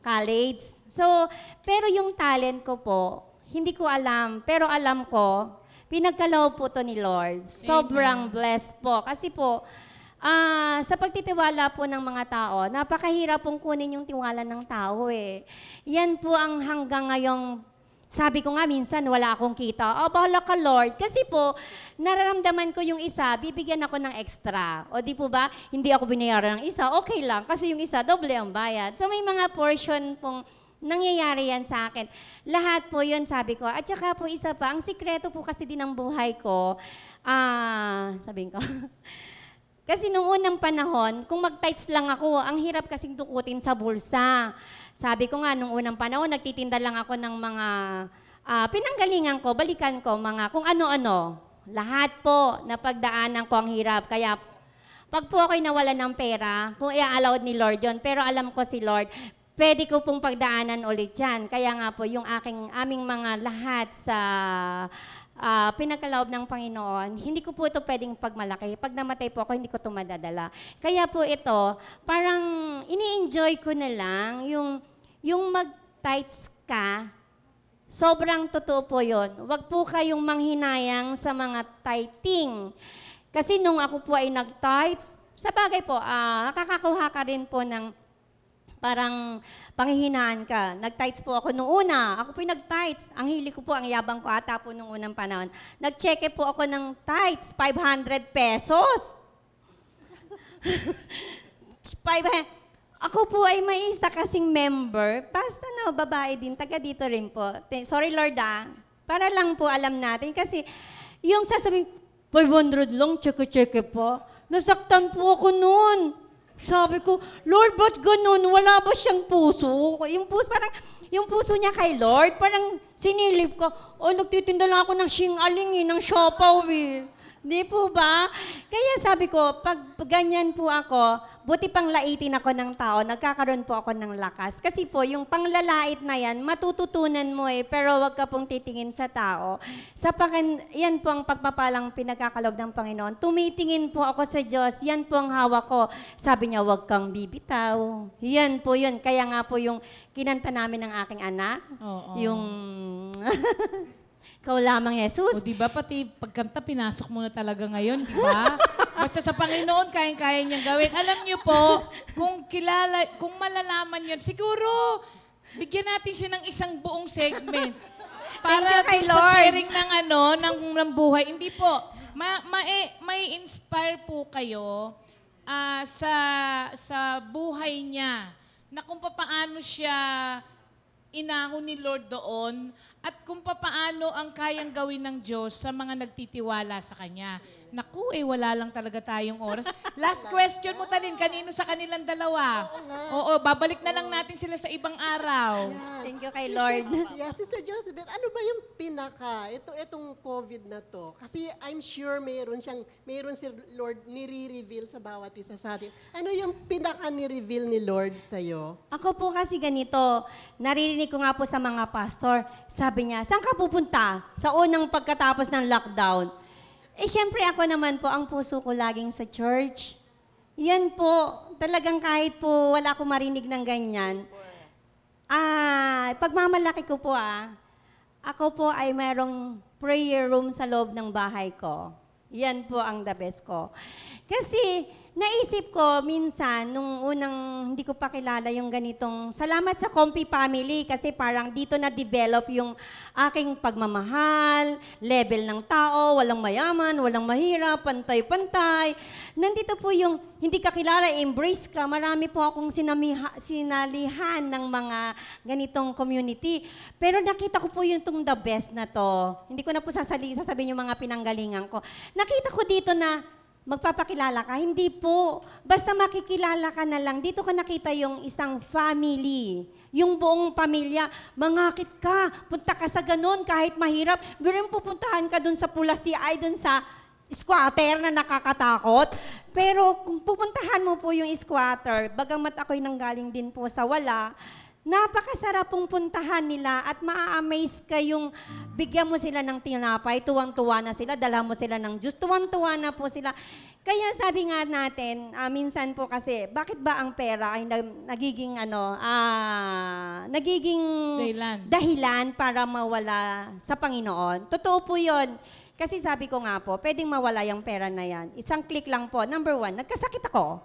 college. So, pero yung talent ko po, hindi ko alam. Pero alam ko, pinagkaloob po to ni Lord. Sobrang blessed po. Kasi po, sa pagtitiwala po ng mga tao, napakahirap pong kunin yung tiwala ng tao eh. Yan po ang hanggang ngayong sabi ko nga, minsan wala akong kita. Bahala ka, Lord. Kasi po, nararamdaman ko yung isa, bibigyan ako ng extra. O di po ba, hindi ako binayaran ng isa, okay lang. Kasi yung isa, doble ang bayad. So may mga portion pong nangyayari yan sa akin. Lahat po yun, sabi ko. At saka po isa pa, ang sikreto po kasi din ng buhay ko, sabihin ko, kasi nung unang panahon, kung mag-tights lang ako, ang hirap kasing tukutin sa bulsa. Sabi ko nga, nung unang panahon, nagtitinda lang ako ng mga pinanggalingan ko, balikan ko, mga kung ano-ano. Lahat po, napagdaanan ko ang hirap. Kaya pag po ako'y nawalan ng pera, kung i-allowed ni Lord yon, pero alam ko si Lord, pwede ko pong pagdaanan ulit yan. Kaya nga po, yung aming mga lahat sa pinagkaloob ng Panginoon, hindi ko po ito pwedeng pagmalaki. Pag namatay po ako, hindi ko ito madadala. Kaya po ito, parang ini-enjoy ko na lang yung mag-tights ka Sobrang totoo po yun. Huwag po kayong manghinayang sa mga tithing. Kasi nung ako po ay nag-tithes, sa bagay po, nakakakuha ka rin po ng parang panghihinaan ka. Nag-tithes po ako nung una. Ako po yung nag-tithes. Ang hili ko po, ang yabang ko ata po nung unang panahon. Nag-check po ako ng tithes, 500 pesos. 500. Ako po ay may isa kasing member, basta na babae din, taga dito rin po. Sorry Lord para lang po alam natin kasi yung sasabihin, 500 lang, check po. Nasaktan po ako noon. Sabi ko, Lord, ba't ganun? Wala ba siyang puso? Yung puso niya kay Lord, parang sinilip ko, nagtitinda lang ako ng sing-aling ng siopaw Di po ba? Kaya sabi ko, pag ganyan po ako, buti pang laitin ako ng tao, nagkakaroon po ako ng lakas. Kasi po, yung panglalait na yan, matututunan mo pero wag ka pong titingin sa tao. Yan po ang pagpapalang pinagkakalob ng Panginoon. Tumitingin po ako sa Diyos, yan po ang hawak ko. Sabi niya, wag kang bibitaw. Yan po yun. Kaya nga po yung kinanta namin ng aking anak, yung... Ikaw lamang, Jesus. O diba, pati pagkanta, pinasok mo na talaga ngayon, di ba? Basta sa Panginoon, kayang-kaya niyang gawin. Alam niyo po, kung malalaman yun, siguro, bigyan natin siya ng isang buong segment. Para kay sa Lord. sharing ng buhay. Hindi po, may inspire po kayo sa buhay niya na kung paano siya inahon ni Lord doon at kung paano ang kayang gawin ng Diyos sa mga nagtitiwala sa Kanya. Naku, wala lang talaga tayong oras. Last question mo, Talin, kanino sa kanilang dalawa? Oo, babalik na lang natin sila sa ibang araw. Thank you kay Lord. Sister Josephine, ano ba yung itong COVID na to? Kasi I'm sure mayroon si Lord nire-reveal sa bawat isa sa atin. Ano yung pinaka-ni-reveal ni Lord sa'yo? Ako po kasi ganito, naririnig ko nga po sa mga pastor, sabi niya, saan ka pupunta sa unang pagkatapos ng lockdown? Siyempre ako naman po, ang puso ko laging sa church. Yan po, talagang kahit po wala akong marinig ng ganyan. Pagmamalaki ko po ako po ay mayroong prayer room sa loob ng bahay ko. Yan po ang the best ko. Kasi naisip ko minsan, nung unang hindi ko pa kilala yung ganitong, salamat sa Comfy Family kasi parang dito na-develop yung aking pagmamahal, level ng tao, walang mayaman, walang mahirap, pantay-pantay. Nandito po yung hindi ka kilala, embrace ka. Marami po akong sinalihan ng mga ganitong community. Pero nakita ko po yung the best na to. Hindi ko na po sasabihin yung mga pinanggalingan ko. Nakita ko dito na magpapakilala ka? Hindi po. Basta makikilala ka na lang. Dito ka nakita yung isang family. Yung buong pamilya. Mangakit ka. Punta ka sa ganun kahit mahirap. Pero yung pupuntahan ka dun sa Pulasti ay dun sa squatter na nakakatakot. Pero kung pupuntahan mo po yung squatter, bagamat ako'y nanggaling din po sa wala, napakasarap pong puntahan nila at maa-amaze kayong bigyan mo sila ng tinapay, tuwang-tuwa na sila, dalhan mo sila ng juice, tuwang-tuwa na po sila. Kaya sabi nga natin, minsan po kasi, bakit ba ang pera ay nagiging dahilan para mawala sa Panginoon? Totoo po yun. Kasi sabi ko nga po, pwedeng mawala yung pera na yan. Isang click lang po. Number 1, nagkasakit ako.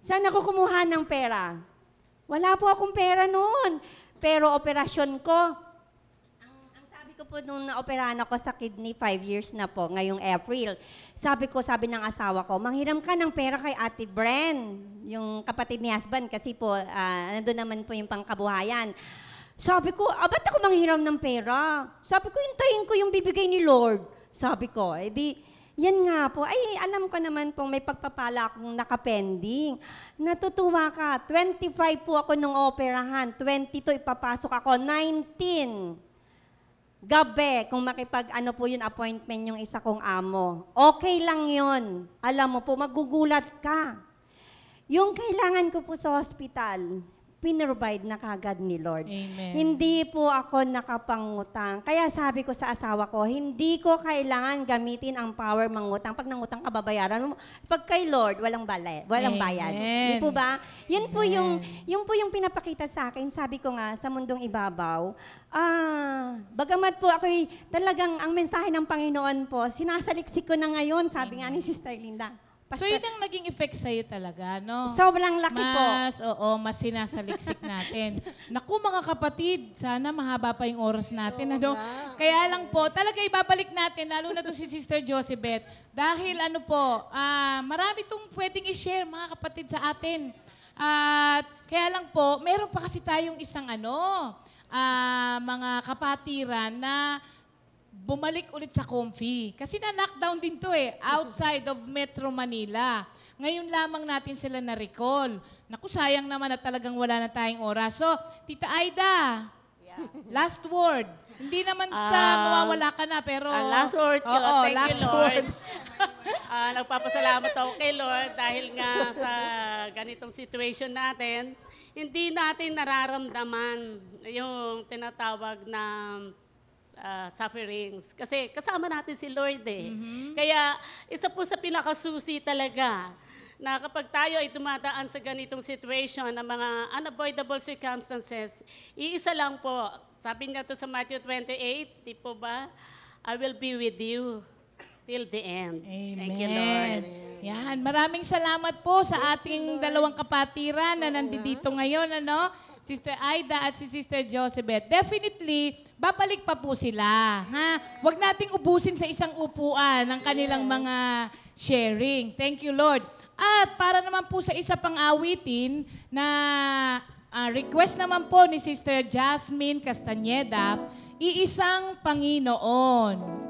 Saan ako kumuha ng pera? Wala po akong pera noon. Pero operasyon ko, ang sabi ko po nung naoperahan ako sa kidney, 5 years na po, ngayong April. Sabi ng asawa ko, manghiram ka ng pera kay Ate Bren, yung kapatid ni husband, kasi po, nandun naman po yung pangkabuhayan. Sabi ko, ba't ako manghiram ng pera? Sabi ko, hintayin ko yung bibigay ni Lord. Sabi ko, yan nga po. Alam ko naman pong may pagpapala akong nakapending. Natutuwa ka. 25 po ako nung operahan. 22 ipapasok ako. 19. Gabi, kung po yun, appointment yung isa kong amo. Okay lang yun. Alam mo po, magugulat ka. Yung kailangan ko po sa hospital, pinrovide na kagad ni Lord. Amen. Hindi po ako nakapangutang. Kaya sabi ko sa asawa ko, hindi ko kailangan gamitin ang power mangutang. Pag nangutang ka, babayaran mo. Pag kay Lord, walang bayad. Amen. Hindi po ba? Yun po yung pinapakita sa akin. Sabi ko nga, sa mundong ibabaw, bagamat po ako'y talagang ang mensahe ng Panginoon po, sinasaliksik ko na ngayon, sabi nga ni Sister Linda. So yun ang naging effect sa'yo talaga, no? Sobrang laki po. Mas sinasaliksik natin. Naku mga kapatid, sana mahaba pa yung oras natin. Ano? Kaya lang po, talaga ibabalik natin, lalo na to si Sister Josebeth. Dahil marami itong pwedeng i-share mga kapatid sa atin. At kaya lang po, meron pa kasi tayong isang mga kapatiran na bumalik ulit sa Comfy. Kasi na-lockdown din to outside of Metro Manila. Ngayon lamang natin sila na-recall. Naku, sayang naman na talagang wala na tayong oras. So, Tita Aida, last word. Hindi naman sa mawawala ka na, pero... last word ko. Thank last you, Lord. word. Nagpapasalamat ako kay Lord dahil nga sa ganitong situation natin, hindi natin nararamdaman yung tinatawag na sufferings. Kasi kasama natin si Lord Kaya isa po sa pinakasusi talaga na kapag tayo ay dumadaan sa ganitong situation ng mga unavoidable circumstances, iisa lang po. Sabi niya to sa Matthew 28, di po ba? I will be with you till the end. Amen. Thank you, Lord. Yan. Maraming salamat po sa ating dalawang kapatiran na nandito ngayon, Sister Aida at si Sister Josebeth. Definitely, babalik pa po sila. Huwag nating ubusin sa isang upuan ang kanilang mga sharing. Thank you, Lord. At para naman po sa isa pang awitin na request naman po ni Sister Jasmine Castañeda, Iisang Panginoon.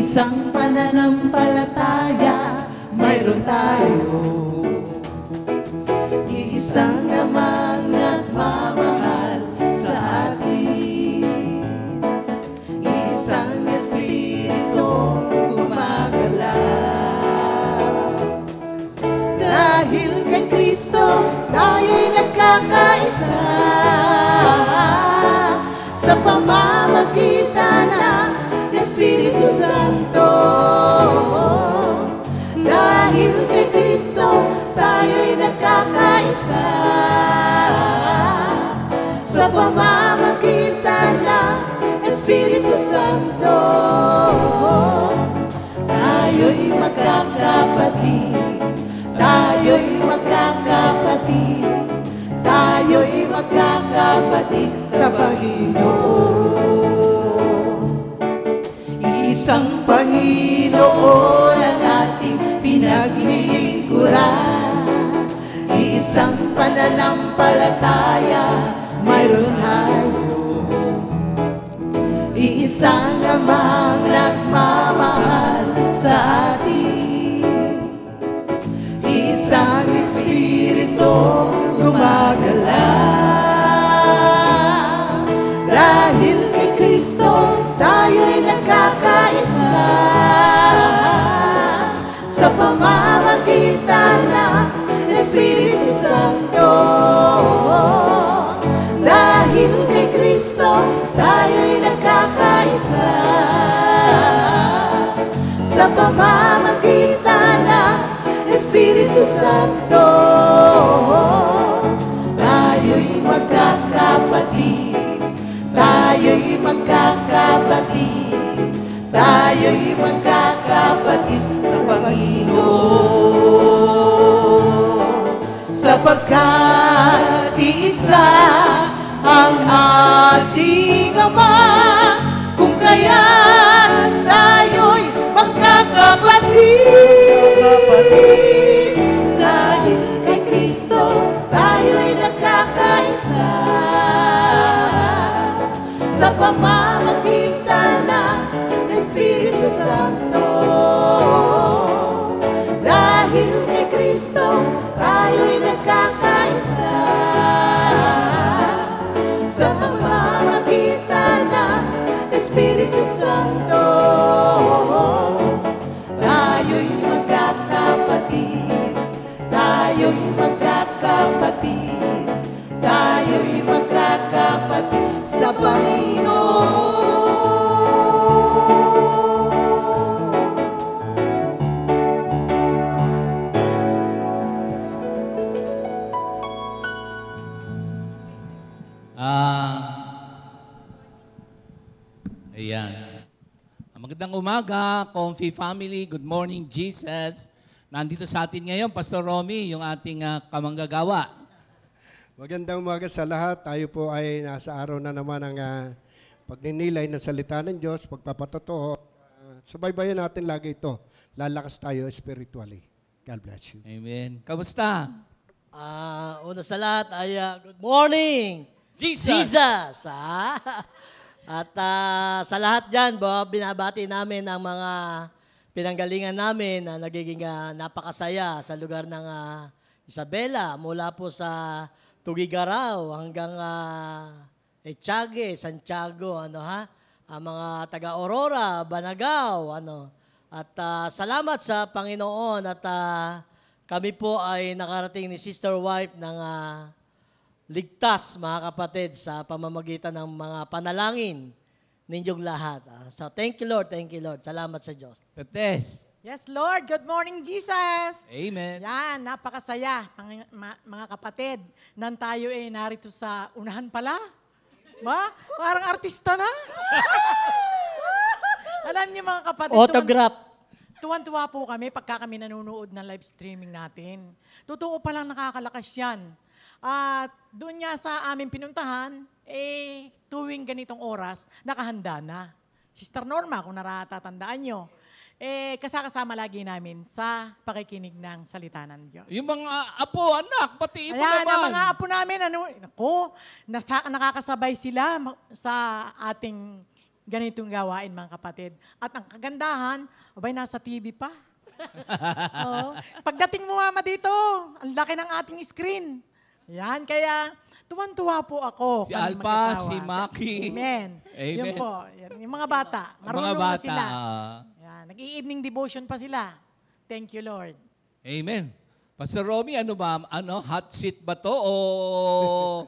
Isang pananampalataya mayroon tayo. Iisang amang nagmamahal sa atin. Iisang Espiritu gumagalaw. Dahil kay Kristo tayo'y nagkakaisa sa pamamagitan ng Espiritu Santo. Dahil kay Kristo tayo'y nagkakaisa sa pamamagitan ng Espiritu Santo. Tayo'y magkakapatid, tayo'y magkakapatid, tayo'y magkakapatid sa Panginoon. Isang Panginoon ang ating pinaglilingkuran. Iisang pananampalataya mayroon tayo. Iisang amang nagmamahal sa atin. Iisang Espiritu gumagalaw. Dahil kay Kristo tayo'y nagkakaisa sa pamamagitan ng Espiritu Santo. Dahil kay Kristo tayo'y nagkakaisa sa pamamagitan ng Espiritu Santo. Tayo'y magkakapatid, tayo'y magkakapatid, tayo'y magkakapatid sa Panginoon. Sapagkat iisa ang ating Ama, kung kaya't tayo'y magkakapatid. Dahil kay Kristo tayo'y nagkakaisa Ayan. Magandang umaga, Comfy family. Good morning, Jesus. Nandito sa atin ngayon, Pastor Romy, yung ating kamanggagawa. Magandang umaga sa lahat. Tayo po ay nasa araw na naman ng pagninilay ng salita ng Diyos, pagpapatotoo. Subaybayan natin lagi ito. Lalakas tayo spiritually. God bless you. Amen. Kamusta? Una sa lahat ay good morning, Jesus! At sa lahat dyan, binabati namin ang mga pinanggalingan namin na nagiging napakasaya sa lugar ng Isabela, mula po sa Tugigaraw hanggang Echage, Santiago, ang mga taga-Aurora, Banagaw, At salamat sa Panginoon at kami po ay nakarating ni Sister Wife ng ligtas, mga kapatid, sa pamamagitan ng mga panalangin ninyong lahat. So thank you, Lord. Thank you, Lord. Salamat sa Diyos. Tetes. Yes, Lord. Good morning, Jesus. Amen. Yan, napakasaya, mga kapatid. Nan tayo narito sa unahan pala. Parang artista na. Alam niyo, mga kapatid. Autograph. Tuwan-tuwa po kami pagka kami nanonood ng live streaming natin. Totoo palang nakakalakas yan. At doon nga sa aming pinuntahan, tuwing ganitong oras, nakahanda na. Sister Norma, kung naratatandaan nyo, kasama lagi namin sa pakikinig ng salita ng Diyos. Yung mga apo, anak, pati iba Ayan, naman. ang mga apo namin, nakakasabay sila sa ating ganitong gawain, mga kapatid. At ang kagandahan, nasa TV pa. Oo. Pagdating mo, mama, dito, ang laki ng ating screen. Yan, kaya tuwan-tuwa po ako. Si Alpa, si Maki. Amen. Amen. Yun po. Yan, yung mga bata, marunong na sila. Yan, nag-i-evening devotion pa sila. Thank you, Lord. Amen. Pastor Romy, ano ba? Hot seat ba to? O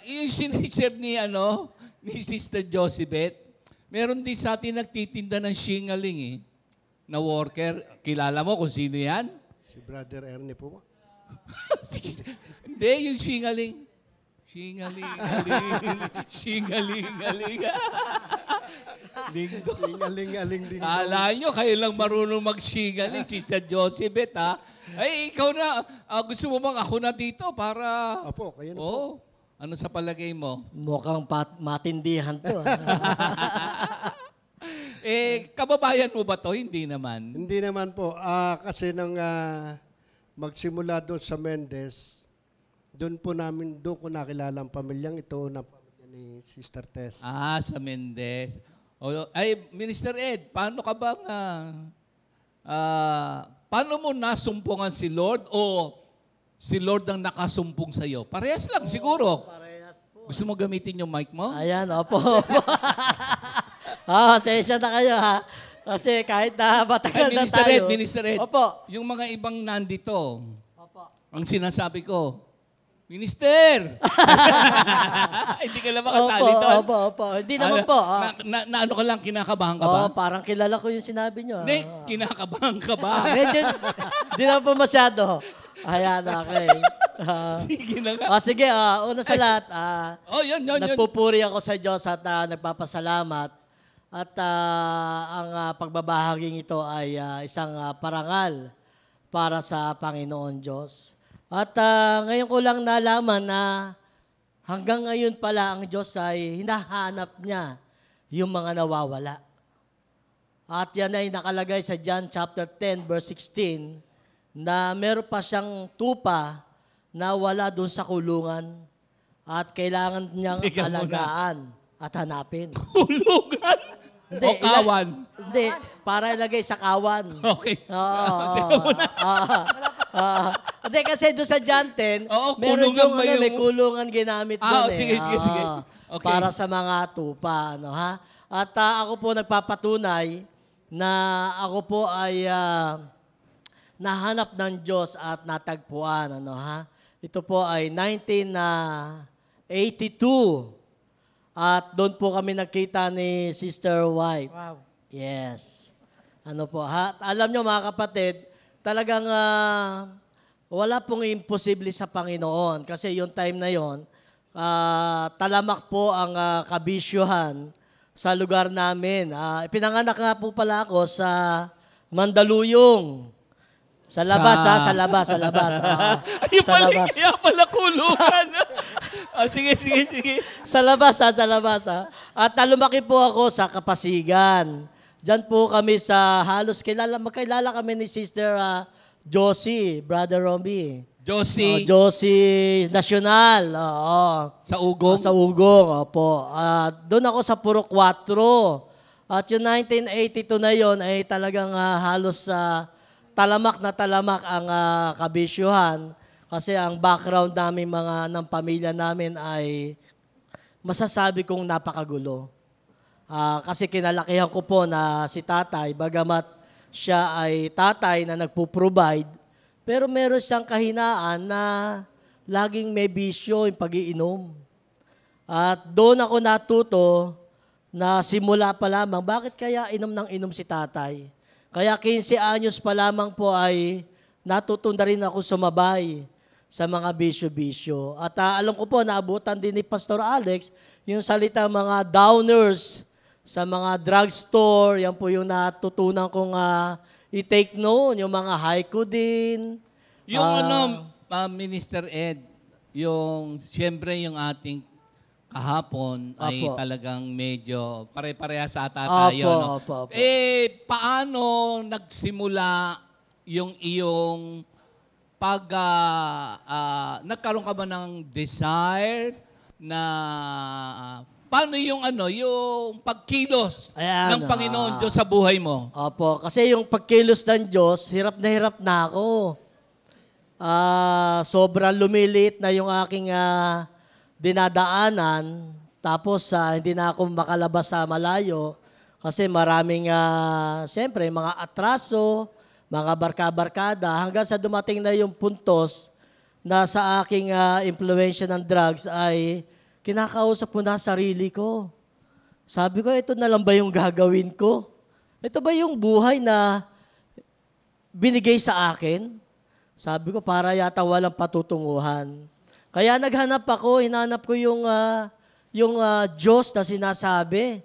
yung sinishare ni Sister Josephette, meron din sa atin nagtitinda ng shingaling na worker. Kilala mo kung sino yan? Si Brother Ernie po. Hindi, yung shingaling. Shingaling. Linggo. Singaling-aling din. Kala nyo, kayo lang marunong mag-shingaling, Sister Josephette, ha? Ay, ikaw na, gusto mo bang ako na dito para... Opo, kayo na po. Ano sa palagay mo? Mukhang matindihan to. Kababayan mo ba to? Hindi naman. Hindi naman po. Kasi nang magsimula doon sa Mendez, doon ko nakilala ang pamilyang ito na pamilya ni Sister Tess. Sa Mendez. Minister Ed, paano ka bang, paano mo nasumpungan si Lord o si Lord ang nakasumpong sa'yo? Parehas lang siguro. Parehas po. Gusto mo gamitin yung mic mo? Ayan, opo. Sesya na kayo, ha? Kasi kahit na matagal na tayo. Minister Ed, Opo. yung mga ibang nandito, Opo. ang sinasabi ko, Minister! Hindi ka lang makatali doon. Opo. Hindi naman po. Ano ka lang, kinakabahan ka ba? Parang kilala ko yung sinabi nyo. Hindi, kinakabahan ka ba? Medyo, di naman po masyado. Ayan, okay. Sige na nga. Sige, una sa lahat, Yun. nagpupuri ako sa Diyos at nagpapasalamat. At ang pagbabahaging ito ay isang parangal para sa Panginoon Diyos. At ngayon ko lang nalaman na hanggang ngayon pala ang Diyos ay hinahanap niya yung mga nawawala. At yan ay nakalagay sa John chapter 10 verse 16 na meron pa siyang tupa na wala doon sa kulungan at kailangan niyang alagaan at hanapin. Kulungan? Hindi, o kawan? Hindi, para ilagay sa kawan. Okay. Hindi, kasi doon sa John 10, meron kulungan yung, ba yung... may kulungan ginamit doon Sige. Okay. Para sa mga tupa. At ako po nagpapatunay na ako po ay nahanap ng Diyos at natagpuan. Ito po ay 1982. At doon po kami nakita ni Sister White. Wow. Yes. Ano po, alam nyo mga kapatid, talagang wala pong imposible sa Panginoon. Kasi yung time na yon, talamak po ang kabisyuhan sa lugar namin. Pinanganak nga po pala ako sa Mandaluyong. Sa labas, sa labas. Ayun Sa pala, labas. kaya pala kulungan. Sige. Sa labas. At lumaki po ako sa Kapasigan. Diyan po kami sa halos magkilala kami ni Sister Josie, Brother Romy. Josie National. Oo. Sa Ugong? Sa Ugong, opo. Doon ako sa Puro 4. At yung 1982 na yon ay talagang halos talamak na talamak ang kabisyuhan. Kasi ang background namin ng pamilya namin ay masasabi kong napakagulo. Kasi kinalakihan ko po na si tatay, bagamat siya ay tatay na nagpo-provide, pero meron siyang kahinaan na laging may bisyo yung pag-iinom. At doon ako natuto na simula pa lamang, bakit kaya inom ng inom si tatay? Kaya 15 anyos pa lamang po ay natuto na rin ako sumabay sa mga bisyo-bisyo. At alam ko po, naabutan din ni Pastor Alex yung salita mga downers sa mga drugstore. Yan po yung natutunan kong i-take noon. Yung mga haiku din. Yung Minister Ed, yung siyempre yung ating kahapon ay talagang medyo pare-pareha sa tayo. Opo. Paano nagsimula yung iyong nagkaroon ka ba ng desire na paano yung yung pagkilos ng Panginoon Diyos sa buhay mo? Opo, kasi yung pagkilos ng Diyos, hirap na ako. Sobrang lumiliit na yung aking dinadaanan, tapos hindi na ako makalabas sa malayo kasi maraming, siyempre, mga atraso, mga barka-barkada, hanggang sa dumating na yung puntos na sa aking impluensya ng drugs ay kinakausap ko na sarili ko. Sabi ko, ito na lang ba yung gagawin ko? Ito ba yung buhay na binigay sa akin? Sabi ko, para yata walang patutunguhan. Kaya naghanap ako, hinanap ko yung Diyos na sinasabi.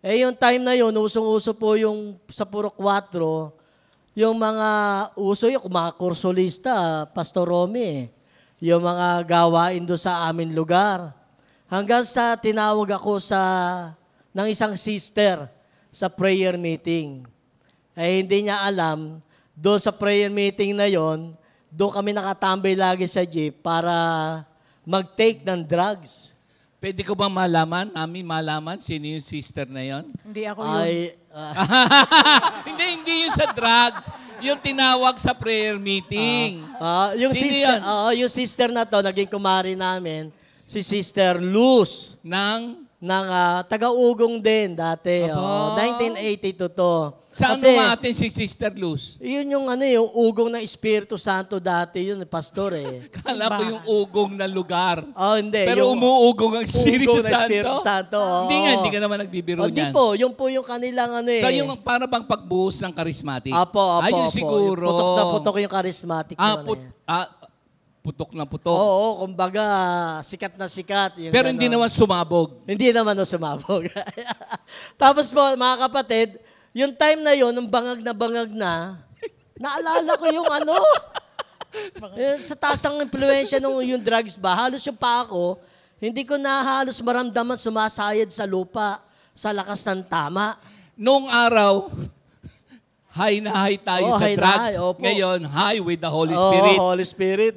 Yung time na yun, usong-uso po yung sa Puro 4, yung mga yung mga kursolista, Pastor Romy, yung mga gawain doon sa amin lugar. Hanggang sa tinawag ako ng isang sister sa prayer meeting. Hindi niya alam, doon sa prayer meeting na yon, doon kami nakatambay lagi sa jeep para mag-take ng drugs. Pwede ko ba malaman sino yung sister na yon? Hindi ako yun. Hindi yung sa drugs. Yung tinawag sa prayer meeting. Yung sister na to, naging kumari namin, si Sister Luz. Ng taga-ugong din dati. 1982 to. Saan mo atin si Sister Luz? Yun yung yung ugong ng Espiritu Santo dati yun, pastor eh. Kala ko yung ugong na lugar. Hindi. Pero umuugong ang Espiritu Santo. Hindi ka naman nagbibiro niyan. Hindi po, yung po yung kanilang So yung para bang pagbuhos ng charismatic? Apo. Ayun siguro. Putok na putok yung charismatic. Putok na putok. Oo, kumbaga, sikat na sikat. Pero hindi naman sumabog. Hindi naman sumabog. Tapos po, mga kapatid, yung time na yon, nung bangag na, naalala ko yung sa taas ng impluensya ng yung drugs ba, halos yung pa ako, hindi ko na halos maramdaman sumasayad sa lupa sa lakas ng tama. Noong araw, high na high tayo sa drugs. Ngayon, high with the Holy Spirit. Holy Spirit.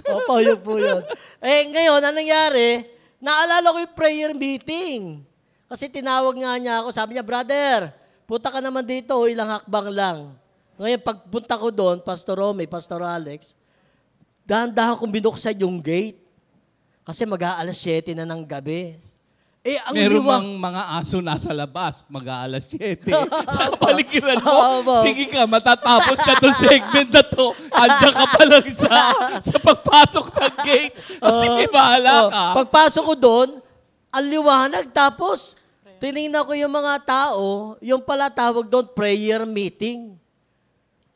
Opo, yun po yun. Ngayon, anong nangyari? Naalala ko yung prayer meeting. Kasi tinawag nga niya ako, sabi niya, brother, punta ka naman dito, ilang hakbang lang. Ngayon, pagpunta ko doon, Pastor Romy, Pastor Alex, dahan-dahan kong binuksan yung gate. Kasi mag-aalas 7 na ng gabi. Ang meron mga aso nasa labas, mag-aalas 7. Sa kapaligiran mo, sige ka, matatapos ka itong segment na to. Andiyan ka pa lang sa pagpasok sa gate. Sige, bahala ka. Pagpasok ko doon, Ang liwanag. Tapos, tinignan ko yung mga tao, yung pala tawag doon, prayer meeting.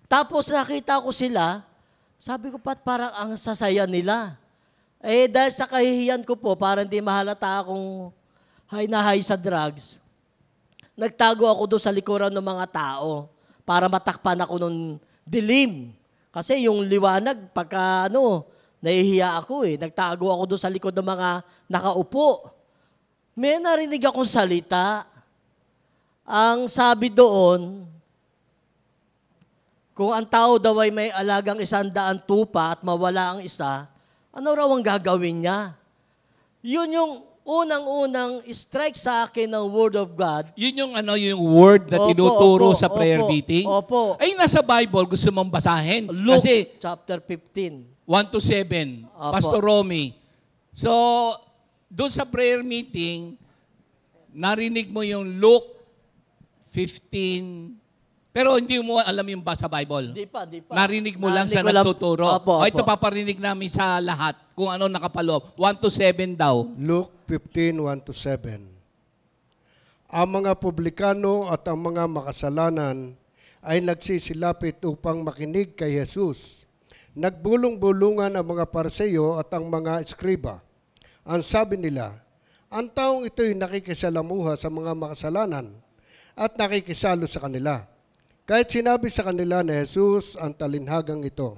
Tapos nakita ko sila, sabi ko, parang ang sasaya nila. Eh, dahil sa kahihiyan ko po, para hindi mahalata akong high na high sa drugs, nagtago ako doon sa likuran ng mga tao para matakpan ako nung dilim. Kasi yung liwanag, pagka nahihiya ako eh. Nagtago ako doon sa likod ng mga nakaupo. May narinig akong salita. Ang sabi doon, kung ang tao daw ay may alagang 100 tupa at mawala ang isa, ano raw ang gagawin niya? Yun yung unang-unang strike sa akin ng Word of God. Yun yung yung word na tinuturo sa prayer meeting? Opo. Ay, nasa Bible, gusto mong basahin? Luke Kasi chapter 15. 1-7, Opo. Pastor Romy. So, doon sa prayer meeting, narinig mo yung Luke 15, pero hindi mo alam yung basa Bible. Di pa. Narinig mo lang Narinig sa ko lang. nagtuturo. Opo, O ito opo. paparinig namin sa lahat kung ano nakapaloob. 1-7 daw. Luke 15, 1-7. Ang mga publikano at ang mga makasalanan ay nagsisilapit upang makinig kay Jesus. Nagbulong-bulungan ang mga Parseyo at ang mga eskriba. Ang sabi nila, ang taong ito'y nakikisalamuha sa mga makasalanan at nakikisalo sa kanila. Kahit sinabi sa kanila ni Jesus ang talinhagang ito,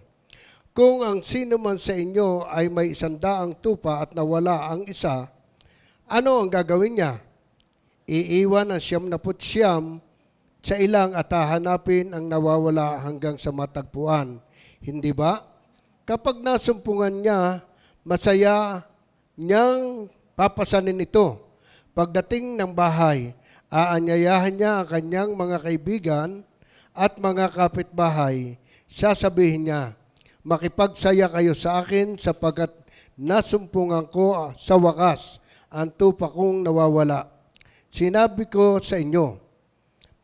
kung ang sino man sa inyo ay may 100 tupa at nawala ang isa, ano ang gagawin niya? Iiwan ang 99 sa ilang at hahanapin ang nawawala hanggang sa matagpuan. Hindi ba? Kapag nasumpungan niya, masaya niyang papasanin ito. Pagdating ng bahay, aanyayahan niya ang kanyang mga kaibigan at mga kapitbahay. Sasabihin niya, makipagsaya kayo sa akin sapagkat nasumpungan ko sa wakas ang tupa kong nawawala. Sinabi ko sa inyo,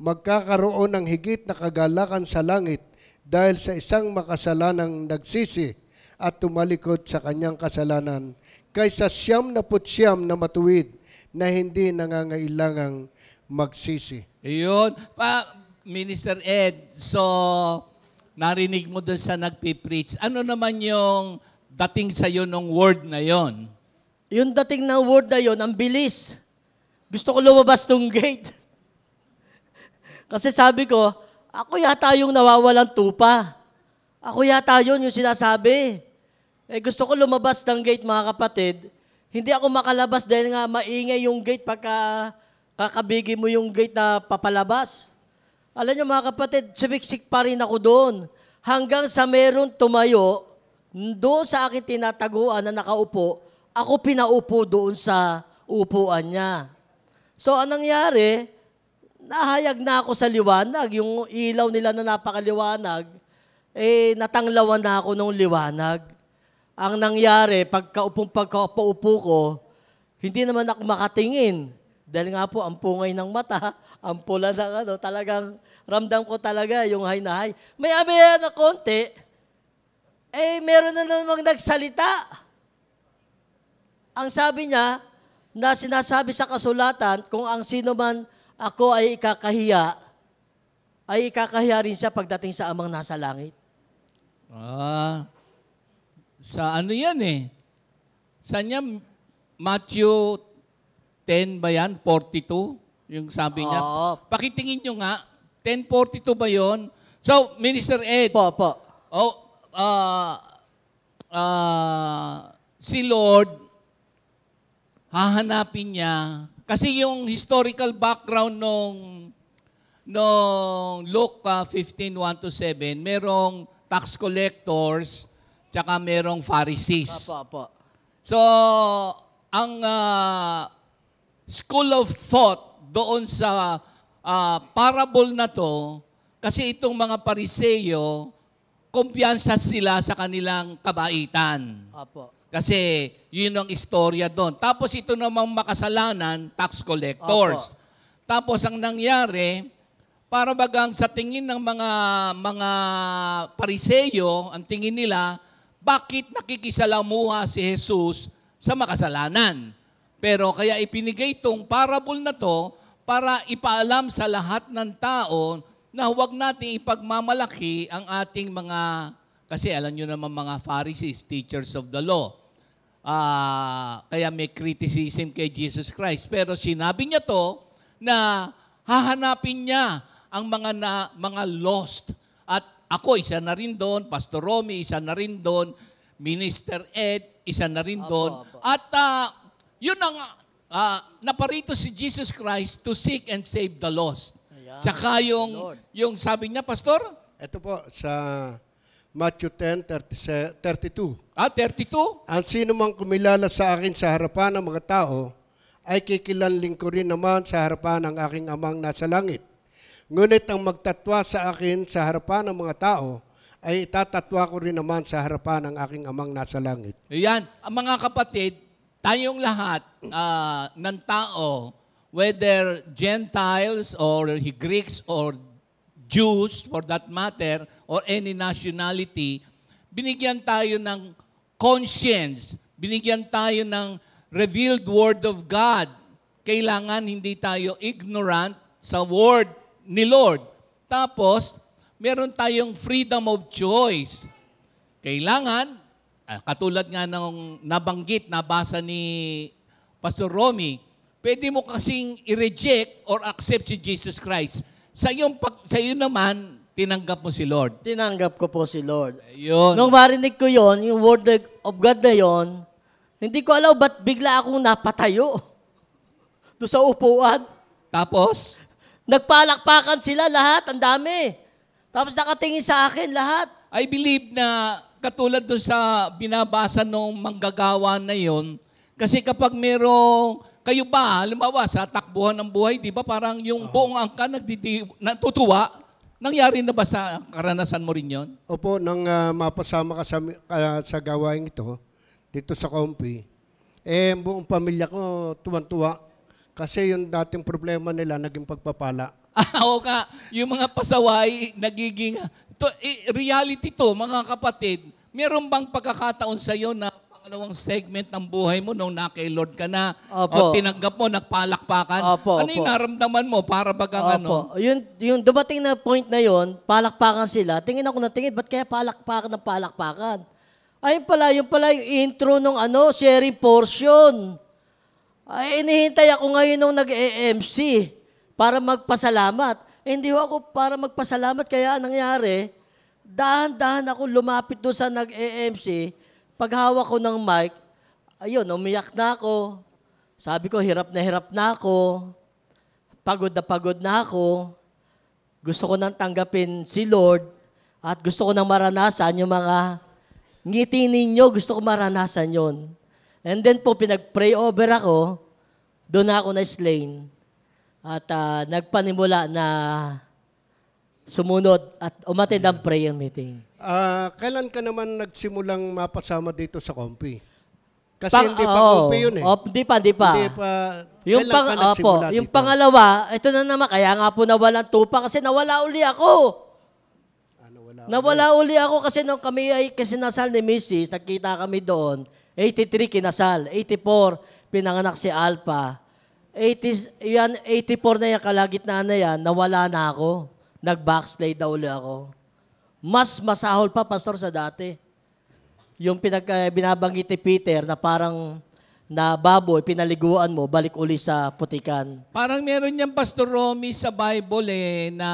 magkakaroon ng higit na kagalakan sa langit dahil sa isang makasalanang nagsisi at tumalikod sa kanyang kasalanan kaysa 99 na matuwid na hindi nangangailangang magsisi. Iyon. Minister Ed, so narinig mo doon sa nagpipreach. Ano naman yung dating sa'yo ng word na yon? Yung dating ng word na yon, ang bilis. Gusto ko lumabas tong gate. Kasi sabi ko, ako yata yung nawawalang tupa. Ako yata yun yung sinasabi. Gusto ko lumabas ng gate, mga kapatid. Hindi ako makalabas dahil nga maingay yung gate pagka kakabigi mo yung gate na papalabas. Alam niyo mga kapatid, sumiksik pa rin ako doon. Hanggang sa meron tumayo, doon sa akin tinataguan na nakaupo, ako pinaupo doon sa upuan niya. So anong nangyari, nahayag na ako sa liwanag. Yung ilaw nila na napakaliwanag, natanglawan na ako ng liwanag. Ang nangyari, pagkaupo ko, hindi naman ako makatingin. Dahil nga po, ang pungay ng mata, ang pula ng talagang ramdam ko talaga yung high na high. Maya-maya na konti, meron na namang nagsalita. Ang sabi niya, na sinasabi sa kasulatan, kung ang sino man ako ay ikakahiya rin siya pagdating sa amang nasa langit. Sa ano yan Saan niya? Matthew 10 ba yan? 42? Yung sabi niya. Oo. Pakitingin nyo nga. 10:42 ba yon? So, Minister Ed. Po. Si Lord, hahanapin niya. Kasi yung historical background nung Luke 15:1-7, merong tax collectors, tsaka merong Pharisees. Po. So, ang school of thought doon sa parable na to, kasi itong mga Pariseyo, kumpiyansa sila sa kanilang kabaitan. Apo. Kasi yun ang istorya doon. Tapos ito namang makasalanan, tax collectors. Apo. Tapos ang nangyari, para bagang sa tingin ng mga Pariseyo, ang tingin nila, bakit nakikisalamuha si Jesus sa makasalanan? Pero kaya ipinigay itong parable na to para ipaalam sa lahat ng tao na huwag nating ipagmamalaki ang ating mga, kasi alam nyo naman mga Pharisees, teachers of the law. Kaya may criticism kay Jesus Christ. Pero sinabi niya to na hahanapin niya ang mga lost. At ako, isa na rin doon. Pastor Romy, isa na rin doon. Minister Ed, isa na rin doon. At yun ang naparito si Jesus Christ to seek and save the lost. Tsaka yung sabi niya, Pastor? Ito po, sa Matthew 10:32. 32? Ang sino mang kumilala sa akin sa harapan ng mga tao, ay kikilanling ko rin naman sa harapan ng aking amang nasa langit. Ngunit ang magtatwa sa akin sa harapan ng mga tao, ay itatatwa ko rin naman sa harapan ng aking amang nasa langit. Yan, ang mga kapatid, tayong lahat ng tao, whether Gentiles or Greeks or Jews for that matter, or any nationality, binigyan tayo ng conscience, binigyan tayo ng revealed Word of God. Kailangan hindi tayo ignorant sa Word ni Lord. Tapos, meron tayong freedom of choice. Kailangan, katulad nga ng nabanggit, nabasa ni Pastor Romy, pwede mo kasing i-reject or accept si Jesus Christ. Sa iyo naman, tinanggap mo si Lord. Tinanggap ko po si Lord. Ayun. Nung marinig ko yon, yung word of God na yon, hindi ko alam ba't bigla akong napatayo. Doon sa upuan. Tapos? Nagpalakpakan sila lahat, ang dami. Tapos nakatingin sa akin lahat. I believe na katulad doon sa binabasa nung manggagawa na yon, kasi kapag merong kayo ba, halimbawa sa takbuhan ng buhay, di ba parang yung buong angka natutuwa? Nangyari na ba sa karanasan mo rin yon? Opo, nang mapasama ka sa gawain ito, dito sa Comfy, buong pamilya ko tuwan-tuwa kasi yung dating problema nila naging pagpapala. Oo nga, yung mga pasaway, nagiging, reality to, mga kapatid, meron bang pagkakataon sa iyo na pangalawang segment ng buhay mo nung na-kay Lord ka na, o tinanggap mo, nagpalakpakan? Ano yung naramdaman mo para bagang ano? Yung dumating na point na yon, palakpakan sila, tingin ako na tingin, ba't kaya palakpakan ng palakpakan? Ayun pala yung intro nung sharing portion. Ay, inihintay ako ngayon nung nag-MC para magpasalamat. Hindi ako para magpasalamat, kaya nangyari, dahan-dahan ako lumapit doon sa nag-MC. Paghawak ko ng mic, ayun, umiyak na ako. Sabi ko, hirap na ako. Pagod na ako. Gusto ko nang tanggapin si Lord at gusto ko nang maranasan yung mga ngiti ninyo. Gusto ko maranasan yon. And then po, pinag-pray over ako. Doon ako na-slain. At nagpanimula na sumunod at umattend ang prayer meeting. Kailan ka naman nagsimulang mapasama dito sa Comfy? Kasi hindi pa Comfy yun eh. Hindi pa. Yung kailan ka nagsimula yung dito? pangalawa, ito na naman, kaya nga po nawalan tupa kasi nawala uli ako. Nawala uli ako kasi nung kami ay kinasal ni Mrs., nagkita kami doon, 83 kinasal, 84 pinanganak si Alpha. 84 na yung kalagitnaan na yan, nawala na ako. Nag-backslide na uli ako. Mas masahol pa, Pastor, sa dati. Yung binabanggit ni Peter na parang na baboy, pinaliguan mo, balik uli sa putikan. Parang meron niyang Pastor Romy sa Bible na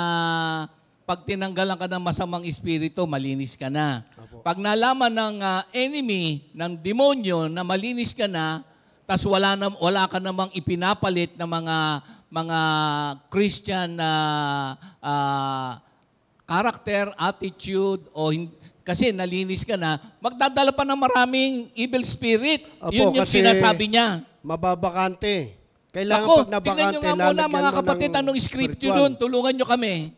pag tinanggalan ka ng masamang espiritu, malinis ka na. Pag nalaman ng enemy, ng demonyo na malinis ka na, tas wala ka namang ipinapalit ng mga Christian na character, attitude, kasi nalinis ka na, magdadala pa ng maraming evil spirit. Yun yung sinasabi niya. Mababakante. Kailangan pag nabakante, tingnan nyo nga muna mga kapatid, anong script yun doon? Tulungan nyo kami.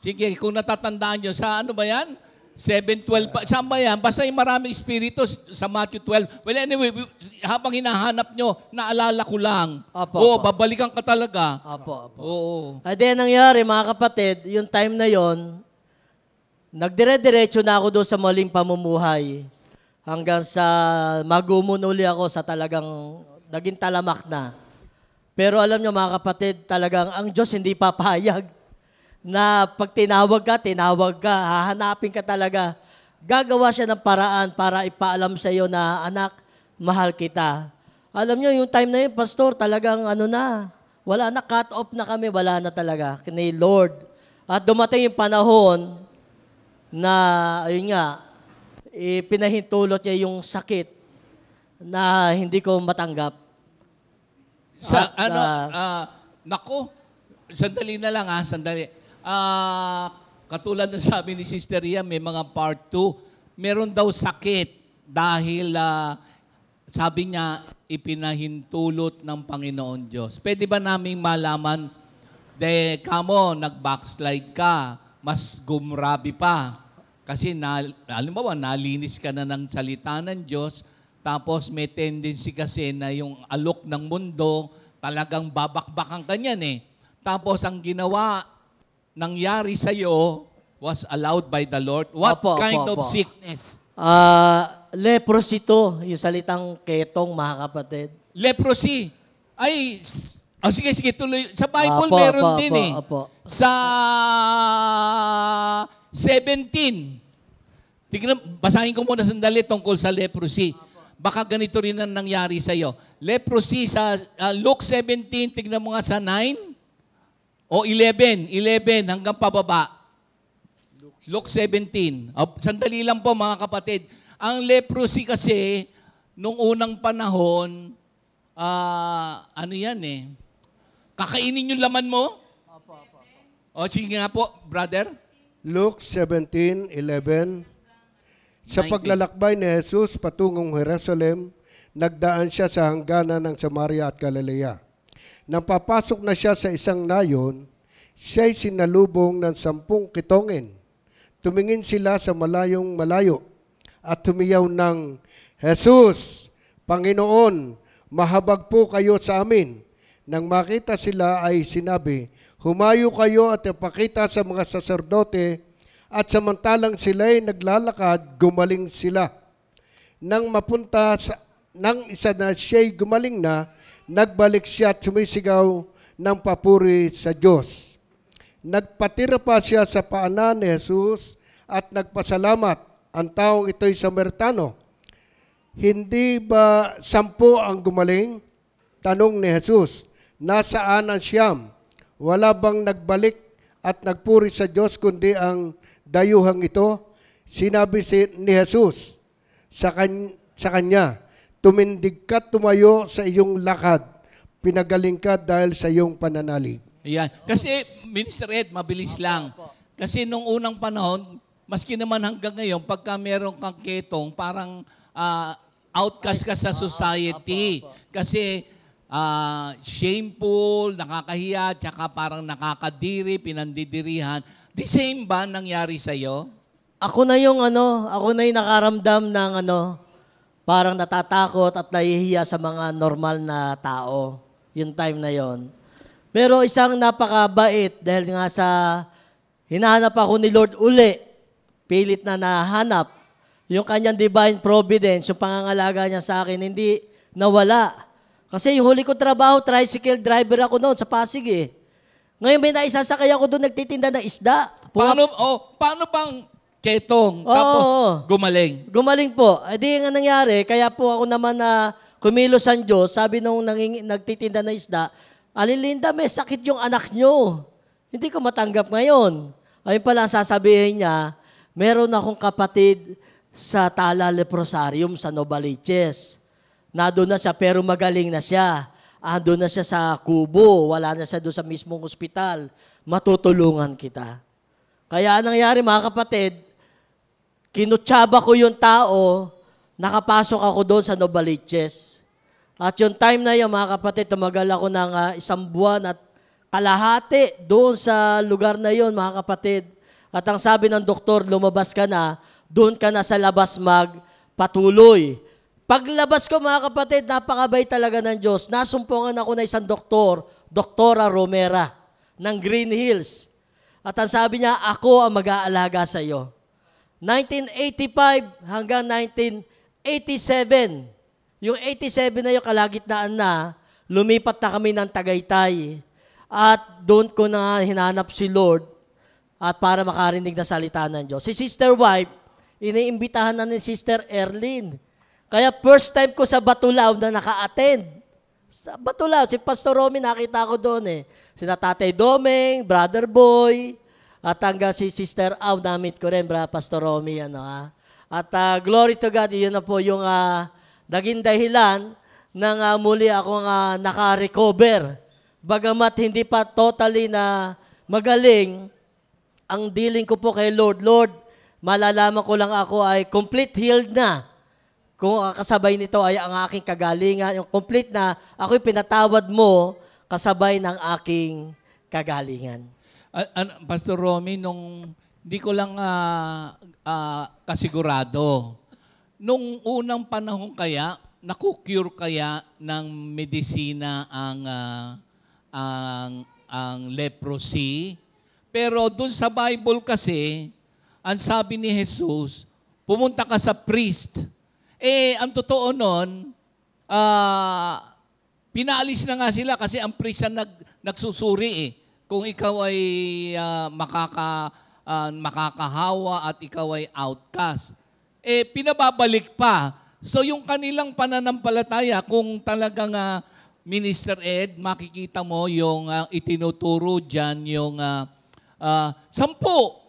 Sige, kung natatandaan nyo, sa ano ba yan? 7:12 pa. Saan ba yan? Basta yung maraming espiritu sa Matthew 12. Well, anyway, habang hinahanap nyo, naalala ko lang. Babalikan ka talaga. Oo. At then nangyari, mga kapatid, yung time na yon, nagdire-diretso na ako doon sa maling pamumuhay. Hanggang sa magumun uli ako sa talagang naging talamak na. Pero alam nyo mga kapatid, talagang ang Diyos hindi papayag na pag tinawag ka, hahanapin ka talaga. Gagawa siya ng paraan para ipaalam sa iyo na, anak, mahal kita. Alam nyo, yung time na yun, pastor, talagang wala na, cut off na kami, wala na talaga, ni Lord. At dumating yung panahon na, ayun nga, pinahintulot niya yung sakit na hindi ko matanggap. Nako, sandali na lang sandali. Katulad ng sabi ni Sister Ria, may mga part 2. Meron daw sakit dahil sabi niya, ipinahintulot ng Panginoon Diyos. Pwede ba naming malaman, kamo, nag-backslide ka, mas gumrabi pa. Kasi, halimbawa, nalinis ka na ng salita ng Diyos, tapos may tendency kasi na yung alok ng mundo, talagang babakbakan ka niyan eh. Tapos ang nangyari sa'yo was allowed by the Lord. What kind of sickness? Leprosy to, yung salitang ketong, mga kapatid. Leprosy. Ay, sige, tuloy. Sa Bible meron din eh. Sa 17. Tignan, basahin ko muna sandali tungkol sa leprosy. Baka ganito rin ang nangyari sa iyo. Leprosy sa Luke 17, tignan mo nga sa 9 o 11 hanggang pababa. Luke 17. Sandali lang po mga kapatid. Ang leprosy kasi, nung unang panahon, ano yan eh, kakainin yung laman mo? O sige nga po, brother. Luke 17:11. Sa 19. paglalakbay ni Jesus patungong Jerusalem, nagdaan siya sa hangganan ng Samaria at Galilea. Nang papasok na siya sa isang nayon, siya'y sinalubong ng 10 kitongin. Tumingin sila sa malayong malayo at tumiyaw ng, Jesus, Panginoon, mahabag po kayo sa amin. Nang makita sila ay sinabi, humayo kayo at ipakita sa mga saserdote. At samantalang sila'y naglalakad, gumaling sila. Nang isa na siya'y gumaling na, nagbalik siya at sumisigaw ng papuri sa Diyos. Nagpatira pa siya sa paanan ni Jesus at nagpasalamat. Ang taong ito'y Samaritano. Hindi ba 10 ang gumaling? Tanong ni Jesus. Nasaan ang 9? Wala bang nagbalik at nagpuri sa Diyos kundi ang dayuhang ito? Sinabi ni Jesus sa kanya, tumindig ka, tumayo sa iyong lakad. Pinagaling ka dahil sa iyong pananalig. Ayan. Kasi, Minister Ed, mabilis lang. Kasi nung unang panahon, maski naman hanggang ngayon, pagka meron kang ketong, parang outcast ka sa society. Kasi shameful, nakakahiya, tsaka parang nakakadiri, pinandidirihan. The same ba nangyari sa'yo? Ako na yung nakaramdam ng parang natatakot at nahihiya sa mga normal na tao. Yung time na yon. Pero isang napakabait dahil nga sa hinahanap ako ni Lord uli, pilit na nahanap, yung kanyang divine providence, yung pangangalaga niya sa akin, hindi nawala. Kasi yung huli ko trabaho, tricycle driver ako noon sa Pasig eh. Ngayon may naisasakay ako doon nagtitinda ng isda. Paano bang ketong tapos gumaling? Gumaling po. Di nga nangyari, kaya po ako naman na kumilos ang Diyos, sabi nung nagtitinda ng isda, Alilinda, may sakit yung anak nyo. Hindi ko matanggap ngayon. Ayun pala sasabihin niya, meron akong kapatid sa Tala Leprosarium sa Novaliches. Nandun na siya pero magaling na siya. Andun na siya sa kubo, wala na siya doon sa mismong ospital. Matutulungan kita. Kaya nangyari mga kapatid, kinutsaba ko yung tao, nakapasok ako doon sa Novaliches. At yung time na yun, mga kapatid, tumagal ako ng 1 buwan at kalahati doon sa lugar na yun, mga kapatid. At ang sabi ng doktor, lumabas ka na, doon ka na sa labas magpatuloy. Paglabas ko, mga kapatid, napakabay talaga ng Diyos. Nasumpungan ako na isang doktor, Doktora Romera, ng Green Hills. At ang sabi niya, ako ang mag-aalaga sa iyo. 1985 hanggang 1987, Yung 87 na yung kalagitnaan na, lumipat na kami ng Tagaytay. At doon ko na hinanap si Lord at para makarinig na salita ng Diyos. Si Sister Wife, iniimbitahan na ni Sister Erlyn. Kaya first time ko sa Batulao na naka-attend. Sa Batulao, si Pastor Romy nakita ko doon eh. Sina Tatay Domeng, Brother Boy, at hanggang si Sister Au, namit ko rin, Pastor Romy. At glory to God, yun na po yung naging dahilan nang muli akong naka-recover. Bagamat hindi pa totally na magaling, ang dealing ko po kay Lord, Lord, malalaman ko lang ako ay complete healed na. Kung kasabay nito ay ang aking kagalingan, yung complete na ako'y pinatawad mo kasabay ng aking kagalingan. Pastor Romy, hindi ko lang kasigurado. Nung unang panahon kaya, naku-cure kaya ng medisina ang leprosy? Pero dun sa Bible kasi, ang sabi ni Jesus, pumunta ka sa priest. Ang totoo nun, pinaalis na nga sila kasi ang priest ang nagsusuri kung ikaw ay makakahawa at ikaw ay outcast. Pinababalik pa. So yung kanilang pananampalataya, kung talagang Minister Ed, makikita mo yung itinuturo dyan, yung 10.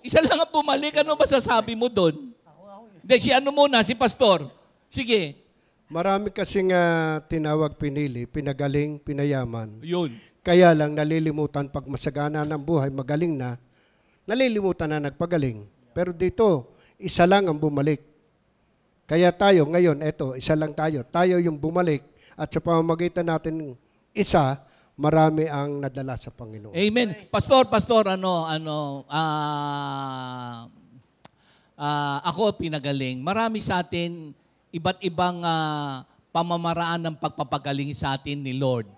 Isa lang ang bumalik. Ano masasabi mo doon? Hindi, si Pastor. Sige. Marami kasing tinawag pinili, pinagaling, pinayaman. Yun. Kaya lang nalilimutan pag masagana ng buhay, magaling na, nalilimutan na nagpagaling. Pero dito, isa lang ang bumalik. Kaya tayo ngayon, isa lang tayo. Tayo yung bumalik at sa pamamagitan natin isa, marami ang nadala sa Panginoon. Amen. Pastor, ako pinagaling. Marami sa atin, iba't ibang pamamaraan ng pagpapagaling sa atin ni Lord.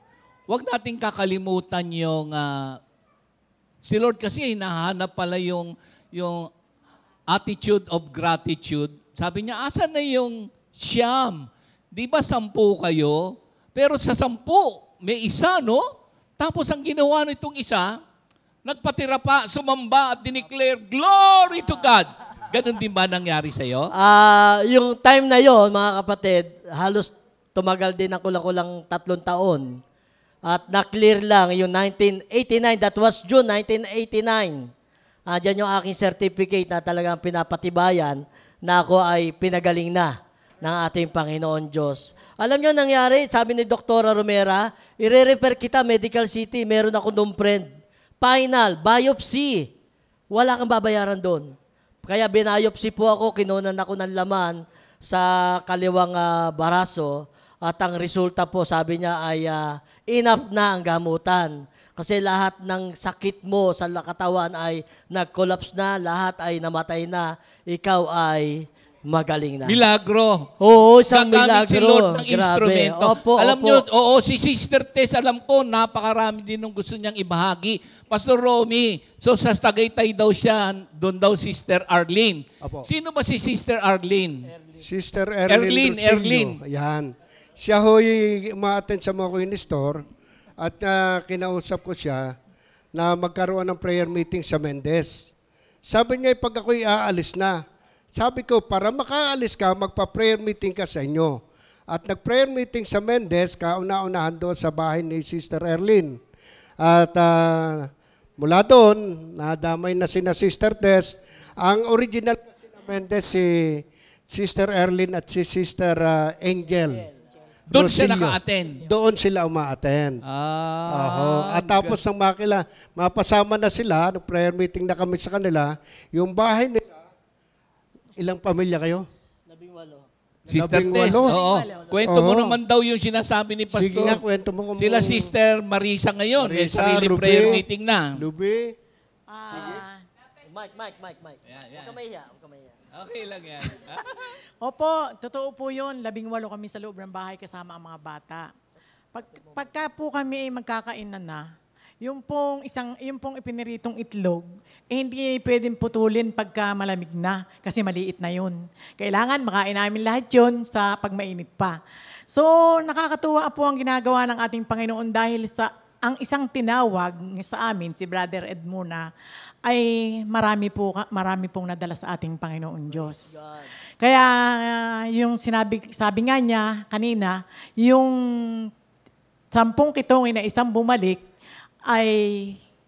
Huwag nating kakalimutan yung, si Lord kasi hinahanap pala yung attitude of gratitude. Sabi niya, asan na yung siyam? Di ba 10 kayo? Pero sa 10, may isa, no? Tapos ang ginawa nitong isa, nagpatira pa, sumamba at dineclare, glory to God. Ganon din ba nangyari sa'yo? Yung time na yon, mga kapatid, halos tumagal din ang kulang-kulang 3 taon. At na-clear lang yung 1989, that was June 1989. Diyan yung aking certificate na talagang pinapatibayan na ako ay pinagaling na ng ating Panginoon Diyos. Alam nyo nangyari, sabi ni Dr. Romera, i-refer kita Medical City, meron ako doon friend. Final, biopsy. Wala kang babayaran doon. Kaya binayopsy po ako, kinunan ako ng laman sa kaliwang baraso at ang resulta po sabi niya ay enough na ang gamutan. Kasi lahat ng sakit mo sa katawan ay nag-collapse na, lahat ay namatay na, ikaw ay magaling na. Milagro. Oo, isang Gagamit milagro. si Lord ng Grabe. instrumento. Opo, Alam opo. nyo, si Sister Tess, alam ko, napakarami din ng gusto niyang ibahagi. Pastor Romy, so sa Tagaytay daw siya, doon daw Sister Arlene. Opo. Sino ba si Sister Arlene? Sister Erlyn Rosillo. Erlyn. Ayan. Siya ho'y ma-attend sa mga Queen Store at kinausap ko siya na magkaroon ng prayer meeting sa Mendez. Sabi niya, pag ako'y aalis na, sabi ko, para makaalis ka, magpa-prayer meeting ka sa inyo. At nag-prayer meeting sa Mendez, kauna-unahan doon sa bahay ni Sister Erlyn. At mula doon, nadamay na sina Sister Tess. Ang original kasi na Mendez, si Sister Erlyn at si Sister Angel. Doon siya Rosillo. naka-attend. Doon sila uma-attend. At tapos nang mapasama na sila, prayer meeting na kami sa kanila, yung bahay nila, ilang pamilya kayo? 18. Sister 18. Tess, oo. Kwento mo Oo. naman daw yung sinasabi ni Pastor. Sige nga, kwento mo. Sila Sister Marisa ngayon, may Marisa, sarili Ruby. prayer meeting na. Luby. Mike. Yan. Huwag ka mahiya. Okay lang yan. Opo, totoo po yun. 18 kami sa loob ng bahay kasama ang mga bata. Pagka po kami magkakainan na, yung pong ipiniritong itlog, hindi pwedeng putulin pagka malamig na kasi maliit na yun. Kailangan makain namin lahat yun sa pagmainit pa. So, nakakatuwa po ang ginagawa ng ating Panginoon dahil sa ang isang tinawag sa amin, si Brother Ed muna, ay marami pong nadala sa ating Panginoon Diyos. Kaya yung sabi nga niya kanina, yung 10 kitongin na isang bumalik, ay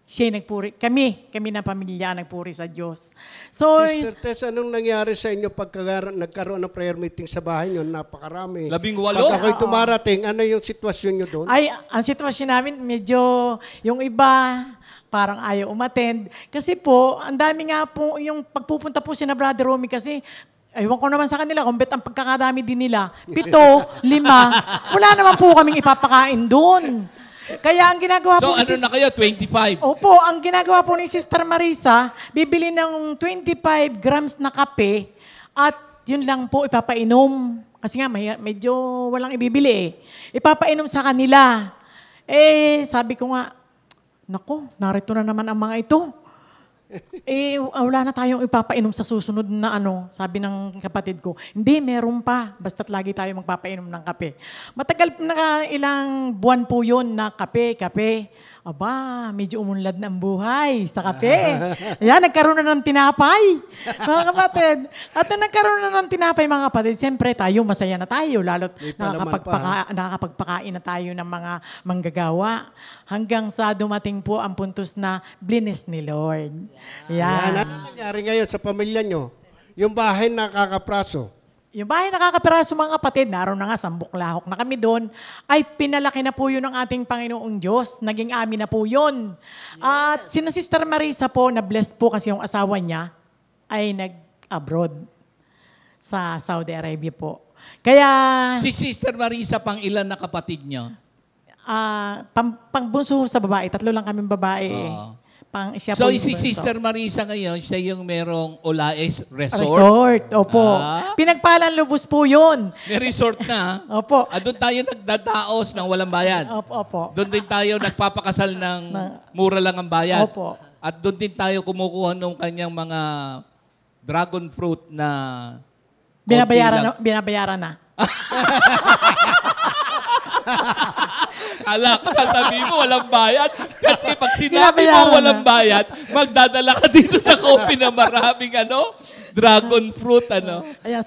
siya nagpuri. Kami na pamilya nagpuri sa Diyos. So, Sister Tess, anong nangyari sa inyo pagka nagkaroon ng prayer meeting sa bahay nyo? Napakarami. 18? Pag ako'y tumarating, ano yung sitwasyon nyo doon? ay, ang sitwasyon namin, medyo yung iba, parang ayaw umattend. Kasi po, ang dami nga po, yung pagpupunta po si na Brother Romy kasi, aywan ko naman sa kanila kung bet ang pagkakadami din nila. 7, 5, wala naman po kaming ipapakain doon. Kaya ang ginagawa So po ano na kayo, 25? Opo, ang ginagawa po ni Sister Marisa, bibili ng 25 grams na kape at yun lang po ipapainom. Kasi nga medyo walang ibibili eh. Ipapainom sa kanila. Sabi ko nga, naku, narito na naman ang mga ito. Wala na tayong ipapainom sa susunod na sabi ng kapatid ko. Hindi, meron pa. Basta't lagi tayo magpapainom ng kape. Matagal na ilang buwan po yun na kape. Aba, medyo umunlad na ang buhay sa kape. Ayan, nagkaroon na ng tinapay, mga kapatid. At nung nagkaroon na ng tinapay, mga kapatid, siyempre tayo, masaya na tayo. Lalo't nakakapagpakain na tayo ng mga manggagawa. Hanggang sa dumating po ang puntos na blinis ni Lord. Yan. Ano nangyari ngayon sa pamilya nyo? Yung bahay nakakapraso. Yung bahay nakakapiraso mga kapatid, naroon na nga, sambok-lahok na kami doon, ay pinalaki na po yun ng ating Panginoong Diyos. Naging amin na po yun. At sina Sister Marisa po, na-blessed po kasi yung asawa niya ay nag-abroad sa Saudi Arabia po. Kaya... Si Sister Marisa, pang ilan na kapatid niyo? Pangbunso sa babae, 3 lang kaming babae. Siya So po yung si bunso. Sister Marisa ngayon, siya yung merong Olaes Resort? Opo. Pinagpalan lubos po yun. May resort na. Opo. Doon tayo nagdadaos ng walang bayad. Opo. Doon din tayo nagpapakasal ng mura lang ang bayad. Opo. At doon din tayo kumukuha ng kanyang mga dragon fruit na Binabayaran na. Ala, sasabihin mo walang bayad. Kasi pag sinabi mo walang bayad, magdadala ka dito sa coffee na maraming dragon fruit. Ayan,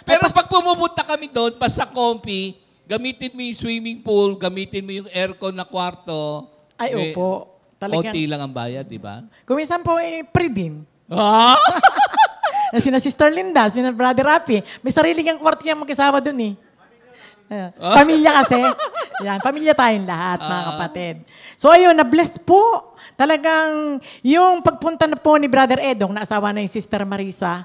Pero pag pumupunta kami doon, pa sa coffee, gamitin mo yung swimming pool, gamitin mo yung aircon na kwarto. Ay, opo. Talagang, konti lang ang bayad, di ba? kuminsan po, free din. Ah? Sina Sister Linda, sina Brother Rapi. May sarili kang kwarto kaya mag-asawa dun eh. Pamilya kasi. Yan, pamilya tayong lahat, mga kapatid. So ayun, na-bless po. Talagang yung pagpunta na po ni Brother Edong, na asawa na yung Sister Marisa,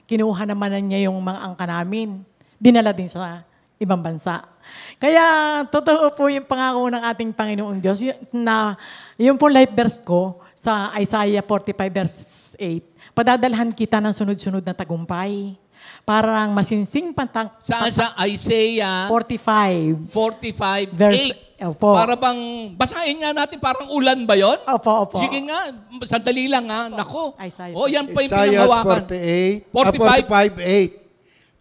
kinuha naman na niya yung mga angka namin. Dinala din sa ibang bansa. Kaya totoo po yung pangako ng ating Panginoong Diyos na yung po life verse ko sa Isaiah 45 verse 8, padadalhan kita ng sunod-sunod na tagumpay. Parang masinsing pantang... Saan sa Isaiah 45. 45, Verse, 8. opo. Para bang, basahin nga natin, parang ulan ba yon? Opo. Sige nga, sandali lang ha. Nako. Isaiah. Yan pa yung Isaiah pinanghawakan. 45:8.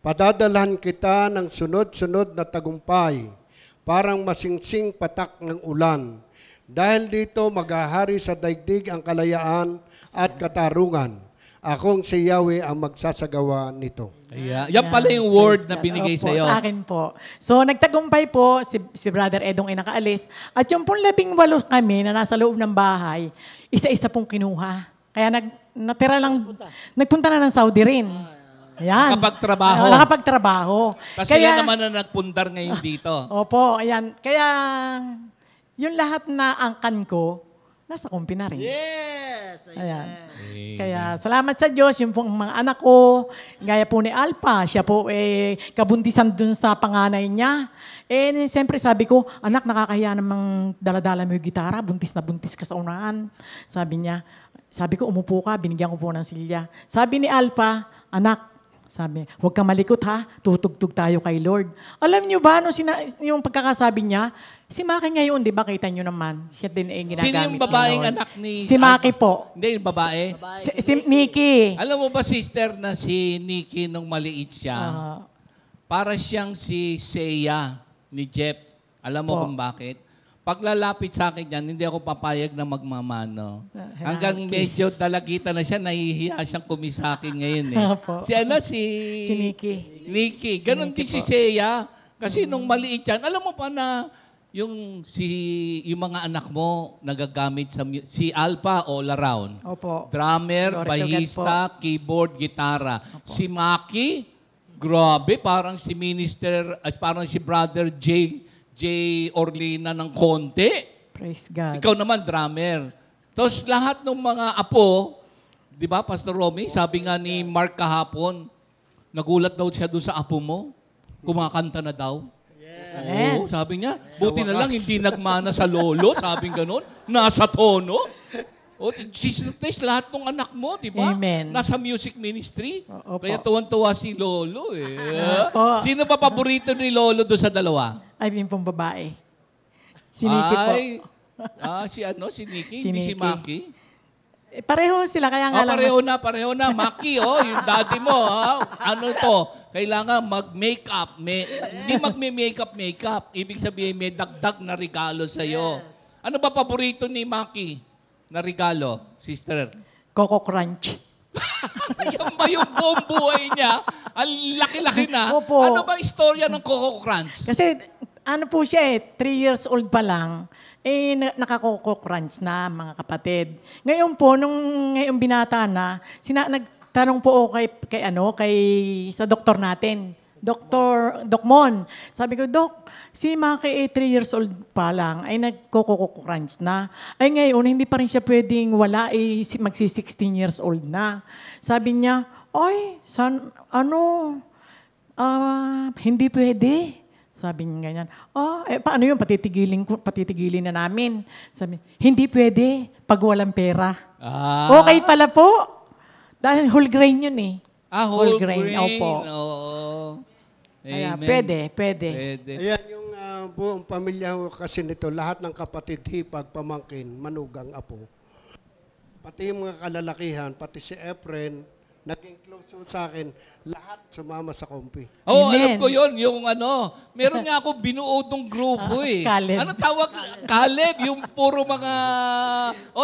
Padadalhan kita ng sunod-sunod na tagumpay, parang masingsing patak ng ulan. Dahil dito maghahari sa daigdig ang kalayaan at katarungan. Akong si Yahweh ang magsasagawa nito. Yan pala yung word na binigay Opo, sa'yo. sa akin po. So, nagtagumpay po si Brother Edong ay nakaalis. At yung pong 18 kami na nasa loob ng bahay, isa-isa pong kinuha. Kaya natira lang, nagpunta na ng Saudi rin. Ayan. Nakapagtrabaho. Nakapagtrabaho. Kasi yan naman na nagpundar ngayon dito. Opo, ayan. Kaya, yung lahat na angkan ko, nasa kumpi na rin. Yes! Ayan. Kaya salamat sa Diyos, yung pong mga anak ko, gaya po ni Alpha, siya po kabuntisan dun sa panganay niya. Siyempre sabi ko, anak, nakakahiya namang daladala mo yung gitara, buntis na buntis ka sa unahan. Sabi niya, sabi ko, umupo ka, binigyan ko po ng silya. Sabi ni Alpha, anak, Sabi, huwag kang malikot ha, tutugtog tayo kay Lord. Alam niyo ba, yung pagkakasabi niya, si Maki ngayon, di ba, kita niyo naman, siya din ginagamit. Sino yung babaeng anak ni... Si Maki po. Hindi, yung babae. Si Nikki. Alam mo ba, sister, na si Nikki nung maliit siya, para siyang si Seiya ni Jeff. Alam mo kung bakit? Pag lalapit sa akin yan, hindi ako papayag na magmamano. Hanggang medyo dalagita na siya, nahihiya siyang sa akin ngayon eh. Si Nikki. Nikki. Ganon din si Seiya. Kasi nung maliit yan, alam mo pa na yung mga anak mo nagagamit si Alpha all around. Opo. Drummer, Glory to God bahista, keyboard, gitara. Si Maki, grabe, parang si Minister, parang si Brother J. Orlina ng konti. Praise God. Ikaw naman, drummer. Tapos lahat ng mga apo, di ba, Pastor Romy, sabi nga ni Mark kahapon, nagulat daw siya doon sa apo mo, kumakanta na daw. Oo, sabi niya, buti na lang hindi nagmana sa lolo, sabi gano'n, nasa tono. O, lahat ng anak mo, di ba? Amen. Nasa music ministry. Opo. Kaya tuwan-tuwa si Lolo eh. Sino ba paborito ni Lolo doon sa dalawa? Ay, yung pong babae. Si Nikki po. Si Nikki, Si hindi si Nikki. Maki. Pareho sila, kaya nga lang Pareho na. Maki, yung daddy mo. Ano to? Kailangan mag-makeup. Hindi magme-makeup. Ibig sabihin, may dagdag na regalo sa'yo. Ano ba paborito ni Maki na regalo, sister? Coco Crunch. Yan ba yung buong buhay niya? Ang laki-laki na. Opo. Ano ba istorya ng Coco Crunch? Kasi ano po siya 3 years old pa lang, naka-Coco Crunch na, mga kapatid. Ngayon po, ngayong binata na, nagtanong po ako sa doktor natin, Doc Mon. Sabi ko, Doc, si Maki 3 years old pa lang, ay nagko-Coco Crunch na. Ay ngayon, hindi pa rin siya pwedeng wala, magsi-16 years old na. Sabi niya, hindi pwede. Sabi niya ganyan. Paano yun? Patitigilin na namin. Sabi, hindi pwede pag walang pera. Okay pala po. Dahil whole grain yun eh. Whole grain. Opo. Oo. Kaya Amen. pwede. Ayan yung buong pamilya ko kasi nito, lahat ng kapatid, hipag, pamangkin, manugang, apo. Pati yung mga kalalakihan, pati si Efren, naging close sa akin, lahat sumama sa kompi. Alam ko yun. Meron nga ako binuo ng grupo eh. Caleb. Ano tawag? Caleb, yung puro mga...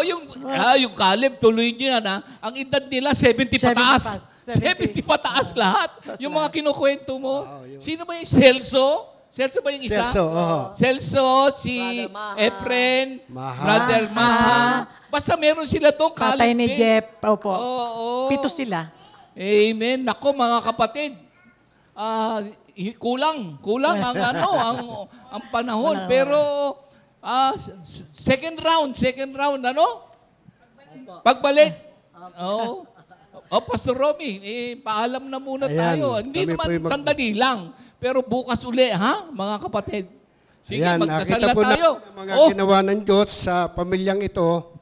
yung Caleb, tuloy niya na. Ang edad nila, 70 pataas. 70 pataas lahat. Yung mga kinukwento mo. Sino ba yung Celso? Celso ba yung isa? Celso, si Efren, Brother Maha. Basta meron sila to, Caleb. Tatay ni Jeff. Opo. 7 sila. Amen. Nako mga kapatid. Kulang ang panahon. Pero second round, ano? Pagbalik. Pastor Romy, paalam na muna tayo. Hindi naman sandali lang. Pero bukas uli, mga kapatid. Sige, magdasal na nakita po tayo. na mga ginawa ng Diyos sa pamilyang ito.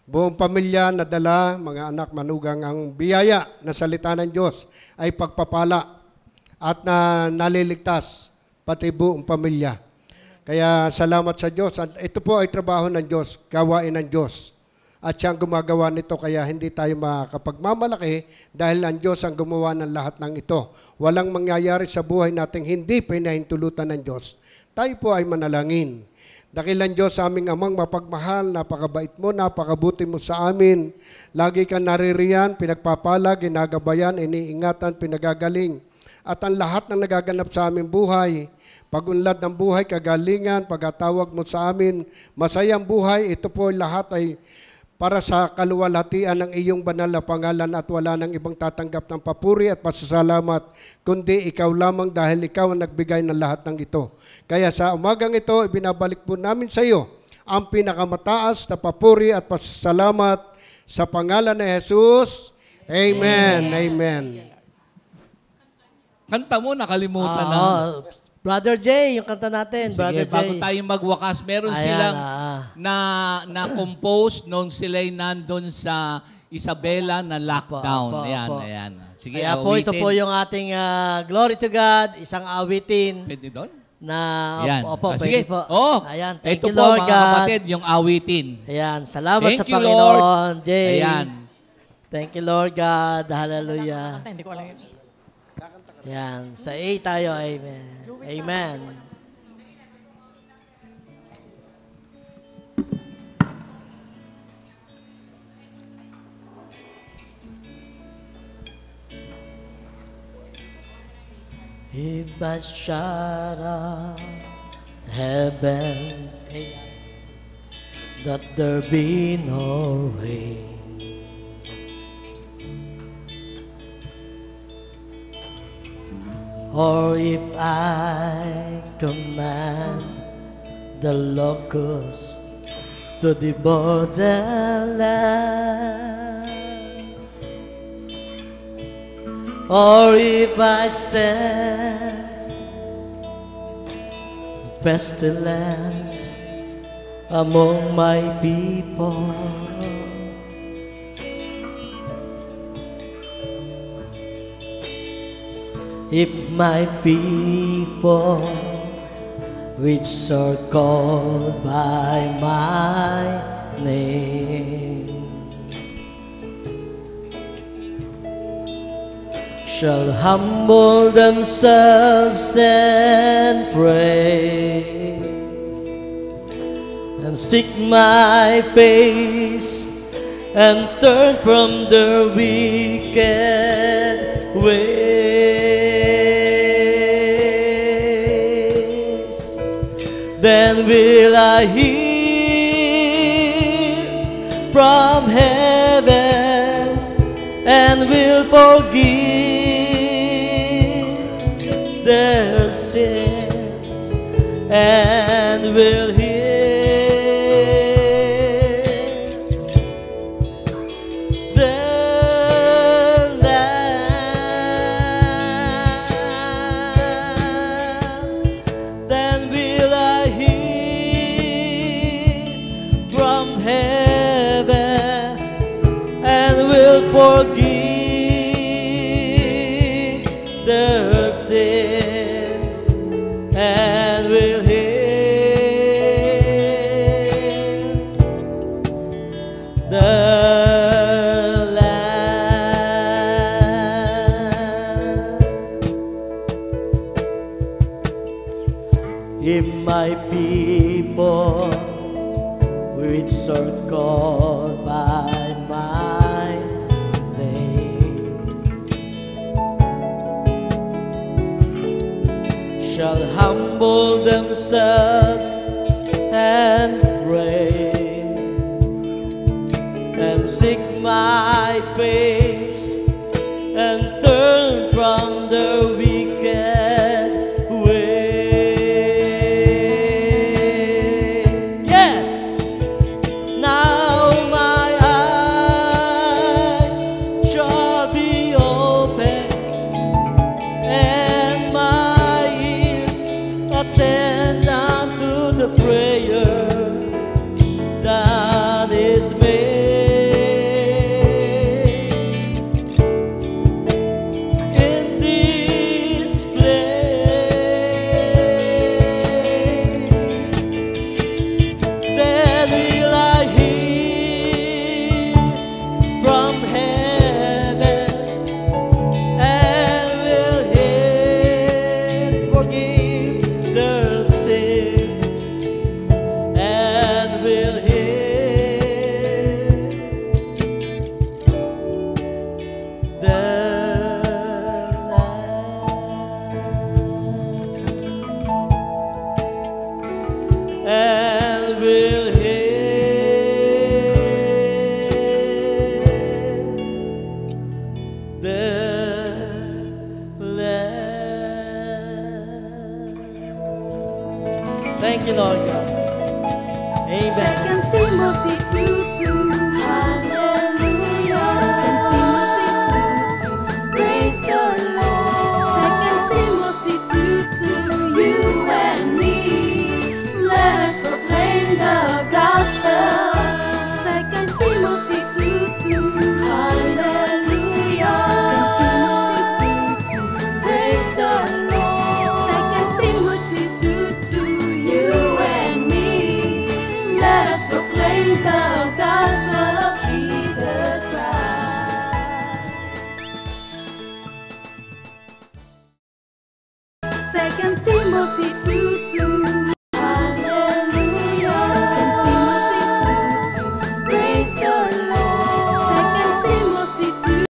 Buong pamilya nadala, mga anak, manugang, ang biyaya na salita ng Diyos ay pagpapala at naliligtas pati buong pamilya. Kaya salamat sa Diyos. At ito po ay trabaho ng Diyos, gawain ng Diyos. At siyang gumagawa nito kaya hindi tayo makakapagmamalaki dahil ang Diyos ang gumawa ng lahat ng ito. Walang mangyayari sa buhay nating hindi pinahintulutan ng Diyos. Tayo po ay manalangin. Dakilan Diyos sa aming amang mapagmahal, napakabait mo, napakabuti mo sa amin. Lagi kang naririyan, pinagpapala, ginagabayan, iniingatan, pinagagaling. At ang lahat ng nagaganap sa aming buhay, pag-unlad ng buhay, kagalingan, pagkatawag mo sa amin, masayang buhay, ito po lahat ay para sa kaluwalhatian ng iyong banal na pangalan at wala nang ibang tatanggap ng papuri at pasasalamat, kundi ikaw lamang dahil ikaw ang nagbigay ng lahat ng ito. Kaya sa umagang ito, ibinabalik po namin sa iyo ang pinakamataas na papuri at pasasalamat sa pangalan ni Jesus. Amen. Amen. Kanta mo, nakalimutan na. Brother Jay, yung kanta natin. Sige, Brother bago Jay. tayo magwakas, meron Ayan, silang na-compose nung sila'y nandun sa Isabela na lockdown. Apo, Ayan, apo. ayan. Sige, Kaya po, ito awitin. po yung ating Glory to God, isang awitin Pwede doon? na, Ayan. opo, Ah, pwede sige. po. Oh, Ayan, thank ito you, po, Lord mga God. kapatid, yung awitin. Ayan, salamat Thank sa you, Panginoon, Jay. Ayan. Thank you, Lord God. Hallelujah. Hindi ko alam yun. Ayan, sa A tayo, amen. Amen. If I shout out heaven, that there be no rain, or if I command the locust to devour the land, or if I send pestilence among my people, if my people which are called by my name shall humble themselves and pray and seek my face and turn from their wicked ways, then will I hear from heaven and will forgive their sins and will heal their land. Then will I hear from heaven and will forgive their sins and will heal their land. If my people which are called by my name shall humble themselves and pray and seek my face and turn from their wicked ways. Yes! Now my eyes shall be open and my ears attend unto the prayer that is made in this place. Then will I hear from heaven and will hear, forgive their sins and will hear their land and will heal their land. Thank you, Lord God. Amen. Second Timothy 2:2. Hallelujah. Second Timothy 2:2. Praise the Lord. Second Timothy 2:2. You and me, let us proclaim the gospel. Second Timothy 2:2. Second Timothy 2:2.